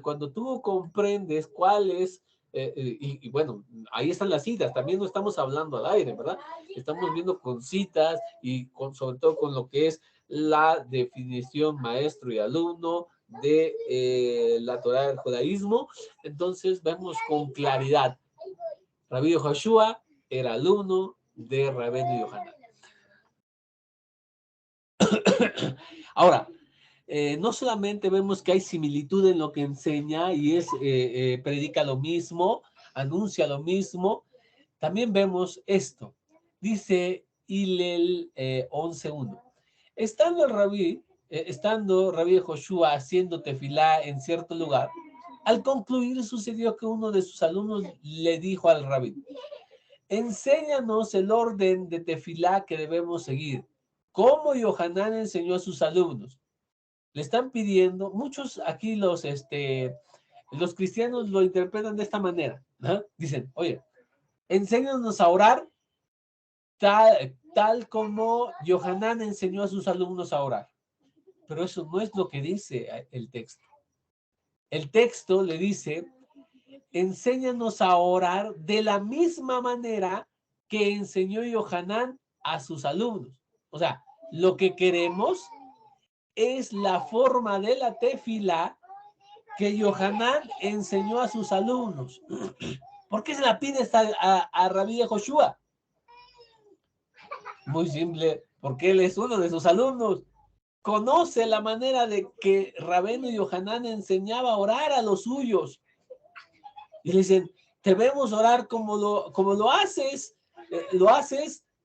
cuando tú comprendes cuál es, y bueno, ahí están las citas, también no estamos hablando al aire, ¿verdad? Estamos viendo con citas y sobre todo con lo que es la definición maestro y alumno de la Torá del judaísmo. Entonces vemos con claridad, Rabí Yehoshua era alumno de Rabenu Yohanan. Ahora, no solamente vemos que hay similitud en lo que enseña y predica lo mismo, anuncia lo mismo, también vemos esto. Dice Hillel 11:1. Estando Rabí Yehoshua haciendo tefilá en cierto lugar, al concluir sucedió que uno de sus alumnos le dijo al rabí, enséñanos el orden de tefilá que debemos seguir, como Yohanan enseñó a sus alumnos. Le están pidiendo, muchos aquí Los cristianos lo interpretan de esta manera, ¿no? Dicen, oye, enséñanos a orar tal como Yohanan enseñó a sus alumnos a orar. Pero eso no es lo que dice el texto. El texto le dice, enséñanos a orar de la misma manera que enseñó Yohanan a sus alumnos. O sea, lo que queremos es la forma de la tefilá que Yohanan enseñó a sus alumnos. ¿Por qué se la pide a Rabí Joshua? Muy simple, porque él es uno de sus alumnos. Conoce la manera de que Rabenu Yohanan enseñaba a orar a los suyos. Y le dicen, te vemos orar como lo haces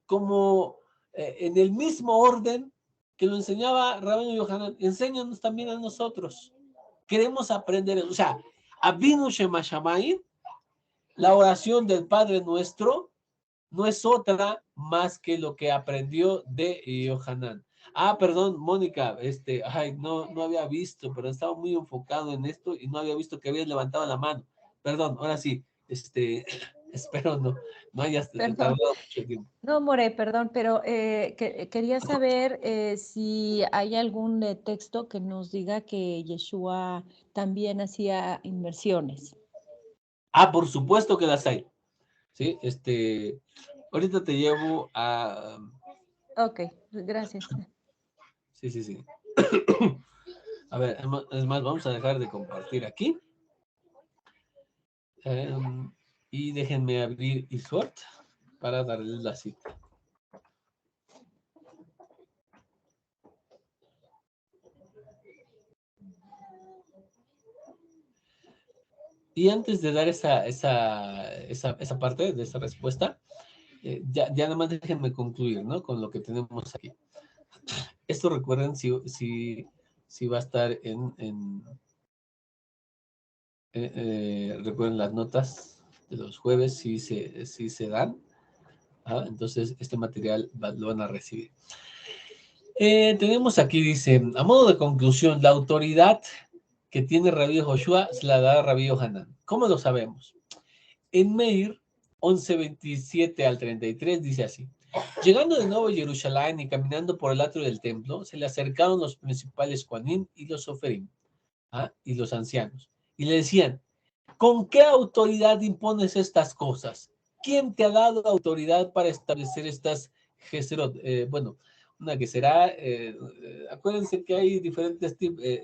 como en el mismo orden que lo enseñaba Rabenu Yohanan. Enséñanos también a nosotros. Queremos aprender. O sea, Avinu Shema Shamayim, la oración del Padre Nuestro, no es otra más que lo que aprendió de Yohanan. Ah, perdón, Mónica, no había visto, pero estaba muy enfocado en esto y no había visto que habías levantado la mano. Perdón, ahora sí, espero no hayas tardado mucho tiempo. No, More, perdón, pero quería saber si hay algún texto que nos diga que Yeshua también hacía inmersiones. Ah, por supuesto que las hay. Sí, ahorita te llevo a... Ok, gracias. Sí. A ver, es más, vamos a dejar de compartir aquí. Y déjenme abrir eSword para darles la cita. Y antes de dar esa parte de esa respuesta, ya nada más déjenme concluir, ¿no? Con lo que tenemos aquí. Esto recuerden si va a estar recuerden las notas de los jueves, si se dan. Entonces, este material lo van a recibir. Tenemos aquí, dice, a modo de conclusión, la autoridad que tiene Rabí Joshua se la da Rabí Yohanan. ¿Cómo lo sabemos? En Meir 11:27 al 33 dice así: llegando de nuevo a Jerusalén y caminando por el atrio del templo, se le acercaron los principales Juanín y los Oferim, y los ancianos, y le decían, ¿con qué autoridad impones estas cosas? ¿Quién te ha dado autoridad para establecer estas geserot? Bueno, una que será, acuérdense que hay diferentes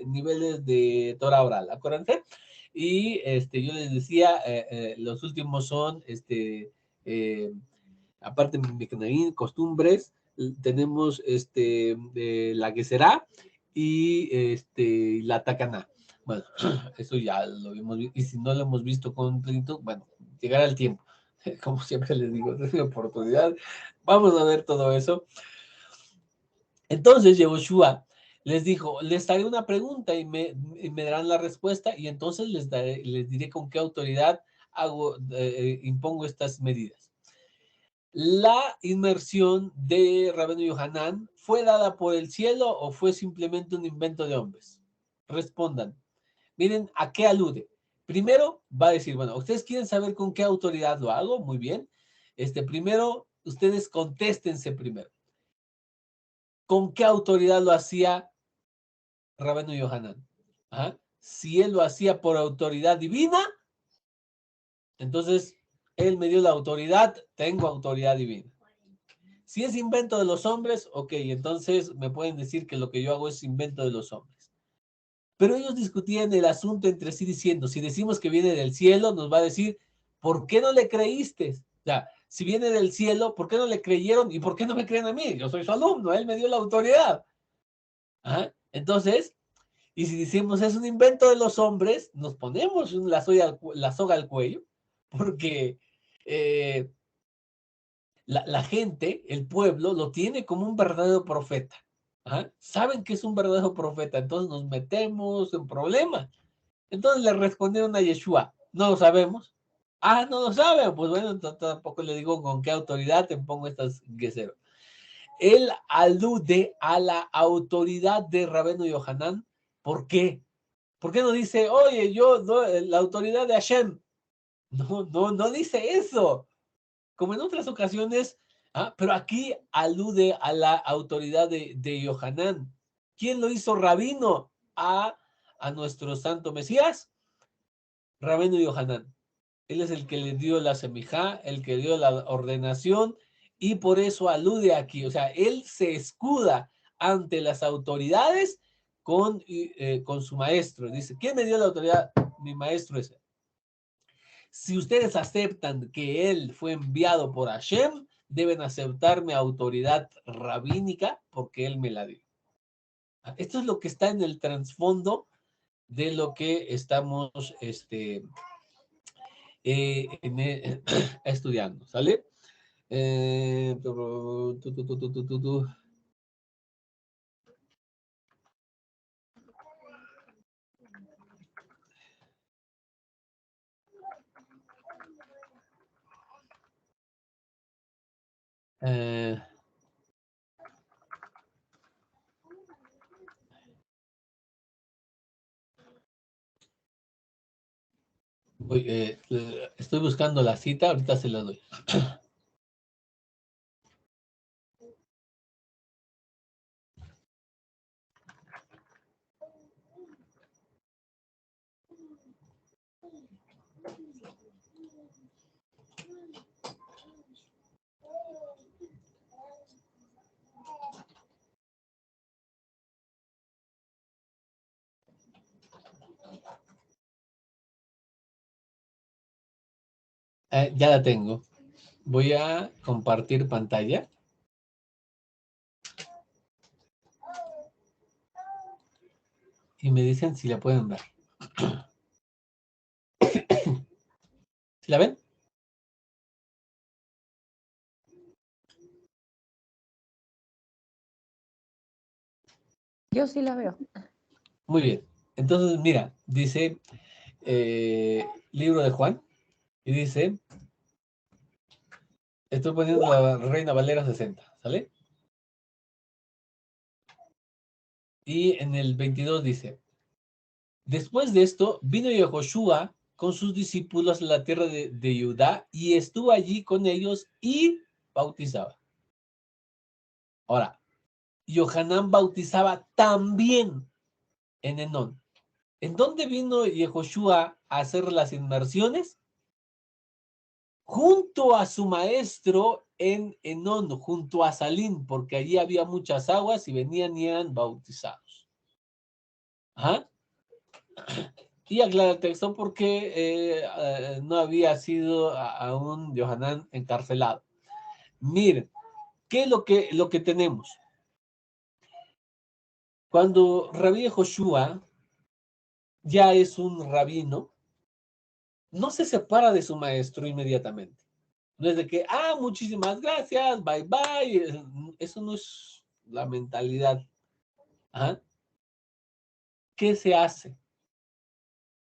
niveles de Torah oral, acuérdense. Y yo les decía, los últimos son, aparte de Mecnaín, costumbres, tenemos la que será y la Takaná. Bueno, eso ya lo hemos visto, y si no lo hemos visto con plenitud, bueno, llegará el tiempo. Como siempre les digo, es una oportunidad. Vamos a ver todo eso. Entonces Yehoshua les dijo, les haré una pregunta y me darán la respuesta y entonces les diré con qué autoridad impongo estas medidas. ¿La inmersión de Rabenu Yohanan fue dada por el cielo o fue simplemente un invento de hombres? Respondan. Miren a qué alude. Primero va a decir, bueno, ustedes quieren saber con qué autoridad lo hago, muy bien. Primero, ustedes contéstense primero. ¿Con qué autoridad lo hacía Rabenu Yohanan? Si él lo hacía por autoridad divina, entonces él me dio la autoridad, tengo autoridad divina. Si es invento de los hombres, ok, entonces me pueden decir que lo que yo hago es invento de los hombres. Pero ellos discutían el asunto entre sí diciendo, si decimos que viene del cielo, nos va a decir, ¿por qué no le creíste? O sea, si viene del cielo, ¿por qué no le creyeron? ¿Y por qué no me creen a mí? Yo soy su alumno, él me dio la autoridad. Entonces, y si decimos es un invento de los hombres, nos ponemos la soga al cuello, porque la gente, el pueblo, lo tiene como un verdadero profeta. Saben que es un verdadero profeta, entonces nos metemos en problemas. Entonces le respondieron a Yeshua, no lo sabemos. No lo saben, pues bueno, entonces tampoco le digo con qué autoridad te pongo estas geseros. Él alude a la autoridad de Rabenu Yohanan. ¿Por qué? ¿Por qué no dice, oye, yo doy la autoridad de Hashem? No dice eso. Como en otras ocasiones, pero aquí alude a la autoridad de Yohanan. ¿Quién lo hizo rabino a nuestro santo Mesías? Rabino Yohanan. Él es el que le dio la semijá, el que dio la ordenación, y por eso alude aquí. O sea, él se escuda ante las autoridades con su maestro. Dice, ¿quién me dio la autoridad? Mi maestro es él. Si ustedes aceptan que él fue enviado por Hashem, deben aceptar mi autoridad rabínica porque él me la dio. Esto es lo que está en el trasfondo de lo que estamos estudiando, ¿sale? Tu, tu, tu, tu, tu, tu, tu. Estoy buscando la cita, ahorita se la doy. Ya la tengo. Voy a compartir pantalla. Y me dicen si la pueden ver. ¿Sí la ven? Yo sí la veo. Muy bien. Entonces, mira, dice libro de Juan. Y dice, estoy poniendo la Reina Valera 60, ¿sale? Y en el 22 dice, después de esto, vino Yehoshua con sus discípulos a la tierra de Judá y estuvo allí con ellos y bautizaba. Ahora, Yohanan bautizaba también en Enón. ¿En dónde vino Yehoshua a hacer las inmersiones? Junto a su maestro en Enón, junto a Salim, porque allí había muchas aguas y venían y eran bautizados. ¿Ah? Y aclara el texto porque no había sido aún Yohanan encarcelado. Miren, ¿qué es lo que tenemos? Cuando Rabí Joshua ya es un rabino, no se separa de su maestro inmediatamente. No es de que, muchísimas gracias, bye bye. Eso no es la mentalidad. ¿Ah? ¿Qué se hace?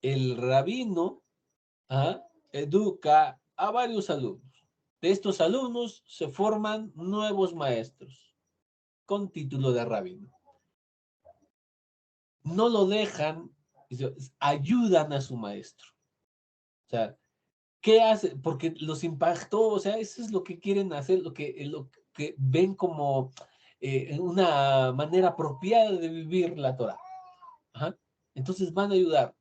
El rabino educa a varios alumnos. De estos alumnos se forman nuevos maestros con título de rabino. No lo dejan, ayudan a su maestro. O sea, ¿qué hace? Porque los impactó, o sea, eso es lo que quieren hacer, lo que ven como una manera apropiada de vivir la Torah. Ajá. Entonces van a ayudar.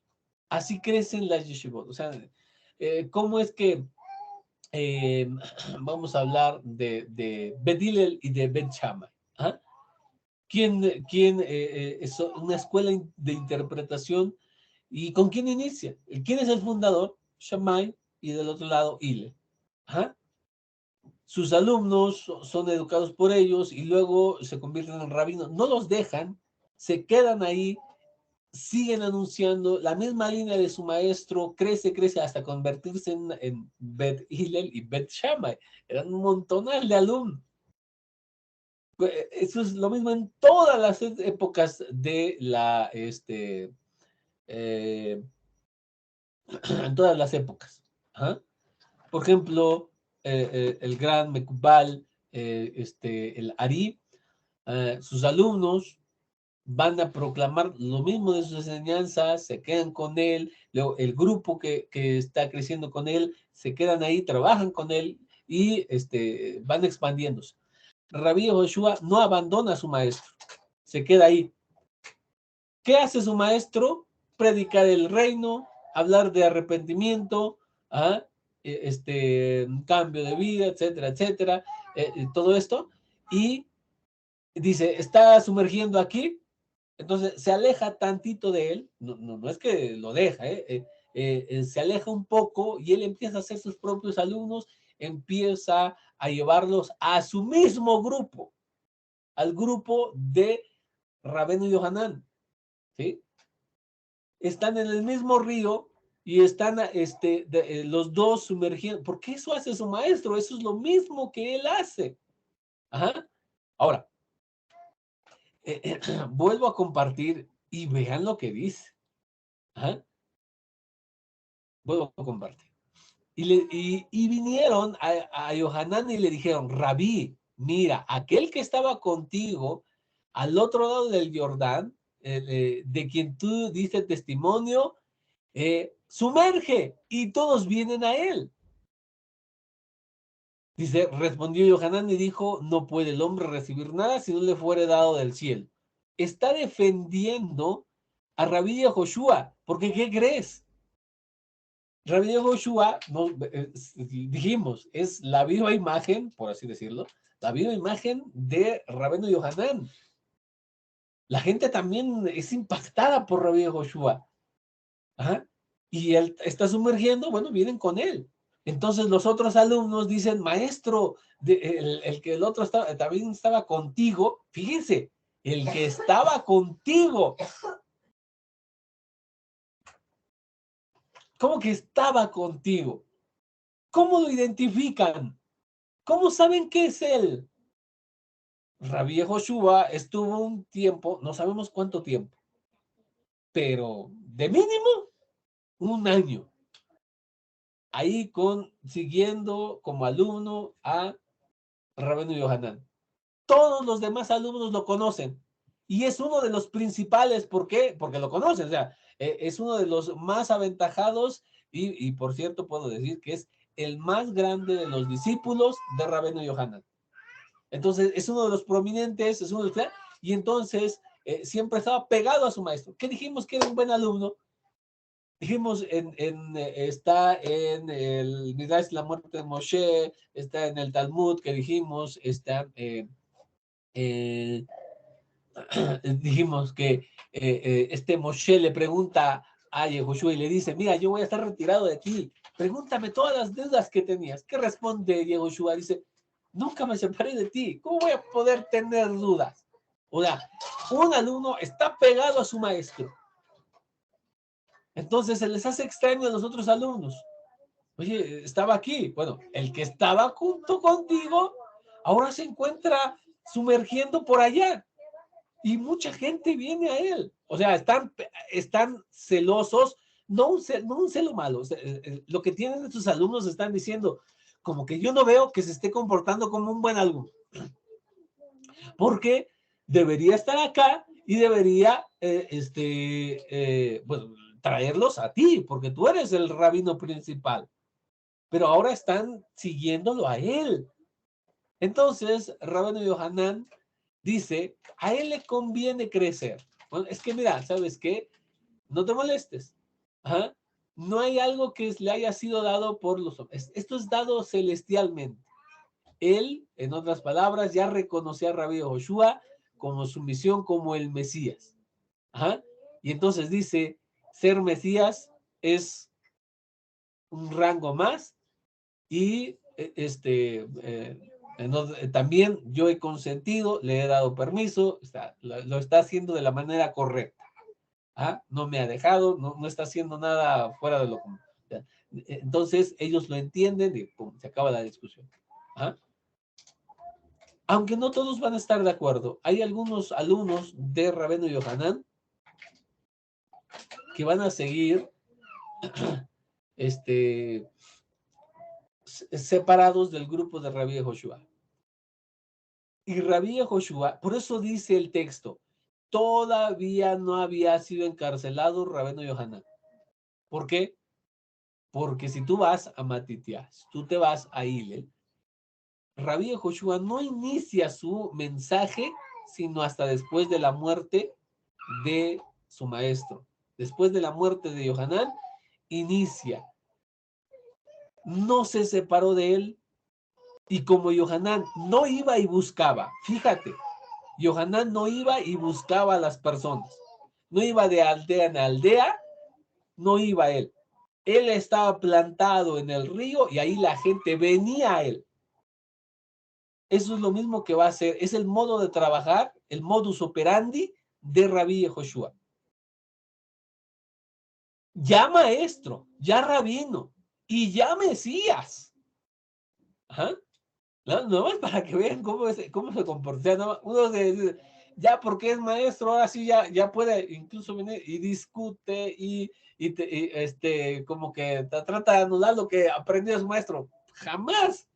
Así crecen las yeshivot. O sea, ¿cómo es que vamos a hablar de Bet Hillel y de Bet Shammai? ¿Ah? ¿Quién es una escuela de interpretación? ¿Y con quién inicia? ¿Quién es el fundador? Shammai, y del otro lado Hillel. ¿Ah? Sus alumnos son educados por ellos y luego se convierten en rabinos. No los dejan, se quedan ahí, siguen anunciando la misma línea de su maestro, crece hasta convertirse en Bet Hillel y Bet Shammai. Eran un montonal de alumnos. Eso es lo mismo en todas las épocas de en todas las épocas. ¿Ah? Por ejemplo, el gran Mekubal, el Ari, sus alumnos van a proclamar lo mismo de sus enseñanzas, se quedan con él, luego el grupo que está creciendo con él, se quedan ahí, trabajan con él y van expandiéndose. Rabí Joshua no abandona a su maestro, se queda ahí. ¿Qué hace su maestro? Predicar el reino, hablar de arrepentimiento, ¿ah? Cambio de vida, etcétera, etcétera, todo esto. Y dice, está sumergiendo aquí, entonces se aleja tantito de él, no es que lo deja, se aleja un poco y él empieza a hacer sus propios alumnos, empieza a llevarlos a su mismo grupo, al grupo de Rabenu Yohanan, ¿sí? Están en el mismo río y están los dos sumergiendo, porque eso hace su maestro, eso es lo mismo que él hace. Ajá. Ahora, vuelvo a compartir y vean lo que dice. Ajá. Vuelvo a compartir. Y vinieron a Yohanan y le dijeron, Rabí, mira, aquel que estaba contigo al otro lado del Jordán, de quien tú diste testimonio, sumerge y todos vienen a él. Dice, respondió Yohanan y dijo, no puede el hombre recibir nada si no le fuere dado del cielo. Está defendiendo a Rabí Joshua, porque ¿qué crees? Rabí Joshua, no, dijimos, es la viva imagen, por así decirlo, la viva imagen de Rabenu Yohanan. La gente también es impactada por Rabí Joshua. ¿Ah? Y él está sumergiendo, bueno, vienen con él. Entonces los otros alumnos dicen, maestro, el que el otro también estaba contigo, fíjense, el que estaba contigo. ¿Cómo que estaba contigo? ¿Cómo lo identifican? ¿Cómo saben qué es él? Rabí Joshua estuvo un tiempo, no sabemos cuánto tiempo, pero de mínimo un año, ahí siguiendo como alumno a Rabenu Yohanan. Todos los demás alumnos lo conocen y es uno de los principales. ¿Por qué? Porque lo conocen, o sea, es uno de los más aventajados y por cierto puedo decir que es el más grande de los discípulos de Rabenu Yohanan. Entonces es uno de los prominentes, es uno de los, y entonces siempre estaba pegado a su maestro. ¿Qué dijimos que era un buen alumno? Dijimos, está en el Midrash la muerte de Moshe, está en el Talmud que dijimos, está dijimos que Moshe le pregunta a Yehoshua y le dice, mira, yo voy a estar retirado de ti, pregúntame todas las deudas que tenías. ¿Qué responde Yehoshua? Dice, nunca me separé de ti, ¿cómo voy a poder tener dudas? O sea, un alumno está pegado a su maestro. Entonces se les hace extraño a los otros alumnos. Oye, estaba aquí. Bueno, el que estaba junto contigo ahora se encuentra sumergiendo por allá. Y mucha gente viene a él. O sea, están celosos, no un celo malo. O sea, lo que tienen estos alumnos están diciendo, como que yo no veo que se esté comportando como un buen alumno. Porque debería estar acá y debería pues, traerlos a ti, porque tú eres el rabino principal. Pero ahora están siguiéndolo a él. Entonces, Rabino Yohanan dice, a él le conviene crecer. Bueno, es que mira, ¿sabes qué? No te molestes. ¿Ah? No hay algo que le haya sido dado por los hombres. Esto es dado celestialmente. Él, en otras palabras, ya reconocía a Rabí Joshua como su misión como el Mesías. ¿Ah? Y entonces dice, ser Mesías es un rango más y también yo he consentido, le he dado permiso, lo está haciendo de la manera correcta. ¿Ah? No me ha dejado, no está haciendo nada fuera de lo común. Entonces ellos lo entienden y pum, se acaba la discusión. ¿Ah? Aunque no todos van a estar de acuerdo, hay algunos alumnos de Rabenu Yohanan que van a seguir separados del grupo de Rabí Joshua. Y Rabí Joshua, por eso dice el texto, todavía no había sido encarcelado Rabenu Yohanan. ¿Por qué? Porque si tú vas a Matitias, tú te vas a Hillel, Rabbi Yehoshua no inicia su mensaje sino hasta después de la muerte de su maestro. Después de la muerte de Yohanan, inicia. No se separó de él, y como Yohanan no iba y buscaba, fíjate, Yohanan no iba y buscaba a las personas, no iba de aldea en aldea, no iba él. Él estaba plantado en el río y ahí la gente venía a él. Eso es lo mismo que va a hacer, es el modo de trabajar, el modus operandi de Rabí Yehoshua. Ya maestro, ya rabino y ya Mesías. Ajá. No es para que vean cómo se comporta. No, uno ya porque es maestro, ahora sí ya puede incluso venir y discute y como que trata de anular lo que aprendió su maestro. Jamás.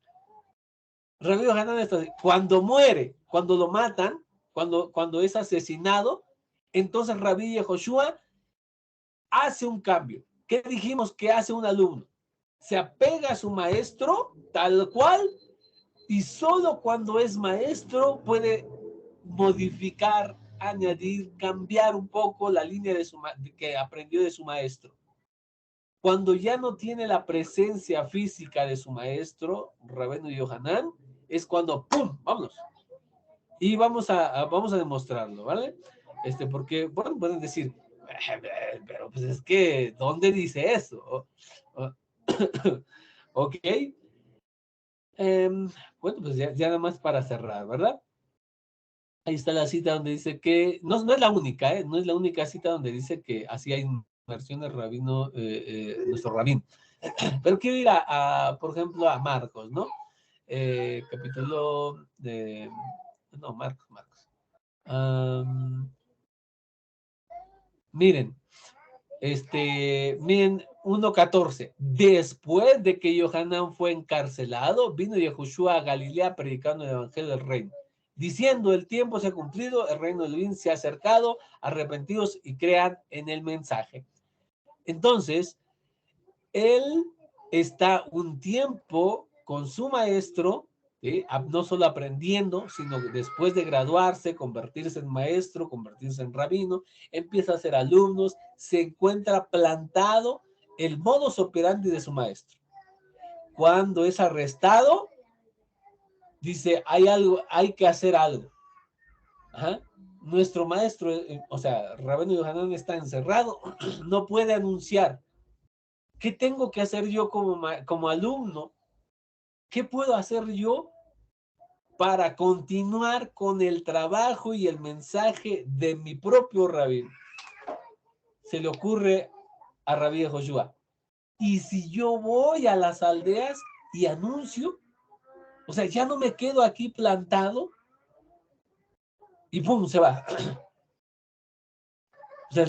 Rabí Yohanan está así. Cuando muere, cuando lo matan, cuando es asesinado, entonces Rabí Yehoshua hace un cambio. ¿Qué dijimos que hace un alumno? Se apega a su maestro tal cual y solo cuando es maestro puede modificar, añadir, cambiar un poco la línea que aprendió de su maestro. Cuando ya no tiene la presencia física de su maestro, Rabenu Yohanan, es cuando ¡pum! Vámonos. Y vamos a demostrarlo, ¿vale? Porque, bueno, pueden decir, pero pues es que, ¿dónde dice eso? Ok. Bueno, pues ya nada más para cerrar, ¿verdad? Ahí está la cita donde dice que, no es la única, no es la única cita donde dice que así hay versiones rabino, nuestro rabino. Pero quiero ir por ejemplo, a Marcos, ¿no? Capítulo de, no, Marcos. Miren, miren, 1:14. Después de que Yohanan fue encarcelado, vino Yehoshua a Galilea predicando el evangelio del reino, diciendo: el tiempo se ha cumplido, el reino del bien se ha acercado, arrepentidos y crean en el mensaje. Entonces, él está un tiempo con su maestro, ¿sí? No solo aprendiendo, sino después de graduarse, convertirse en maestro, convertirse en rabino, empieza a ser alumnos, se encuentra plantado el modus operandi de su maestro. Cuando es arrestado, dice, hay que hacer algo. Ajá. Nuestro maestro, o sea, Rabenu Yohanan está encerrado, no puede anunciar. ¿Qué tengo que hacer yo como alumno? ¿Qué puedo hacer yo para continuar con el trabajo y el mensaje de mi propio rabino? Se le ocurre a Rabí Yehoshua. ¿Y si yo voy a las aldeas y anuncio? O sea, ya no me quedo aquí plantado y ¡pum! Se va. O sea,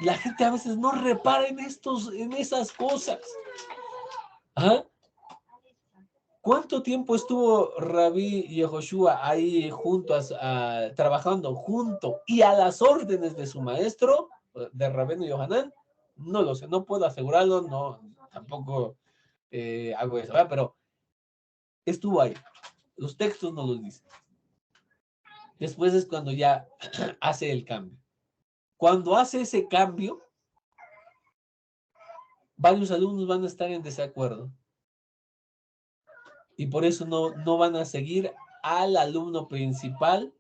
la gente a veces no repara en esas cosas. ¿Ah? ¿Cuánto tiempo estuvo Rabí Yehoshua ahí trabajando junto y a las órdenes de su maestro, de Rabenu Yohanan? No lo sé, no puedo asegurarlo, no, tampoco hago eso, ¿verdad? Pero estuvo ahí. Los textos no los dicen. Después es cuando ya hace el cambio. Cuando hace ese cambio, varios alumnos van a estar en desacuerdo. Y por eso no van a seguir al alumno principal.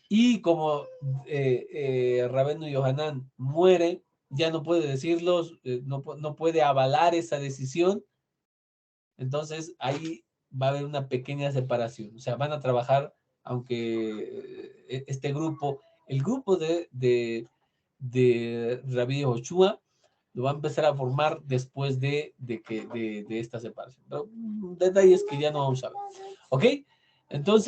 Y como Rabenu Yohanan muere, ya no puede decirlos, no puede avalar esa decisión. Entonces ahí va a haber una pequeña separación. O sea, van a trabajar, aunque este grupo, el grupo de Rabí Yehoshua, lo va a empezar a formar después de esta separación. Pero detalles que ya no vamos a ver. ¿Ok? Entonces...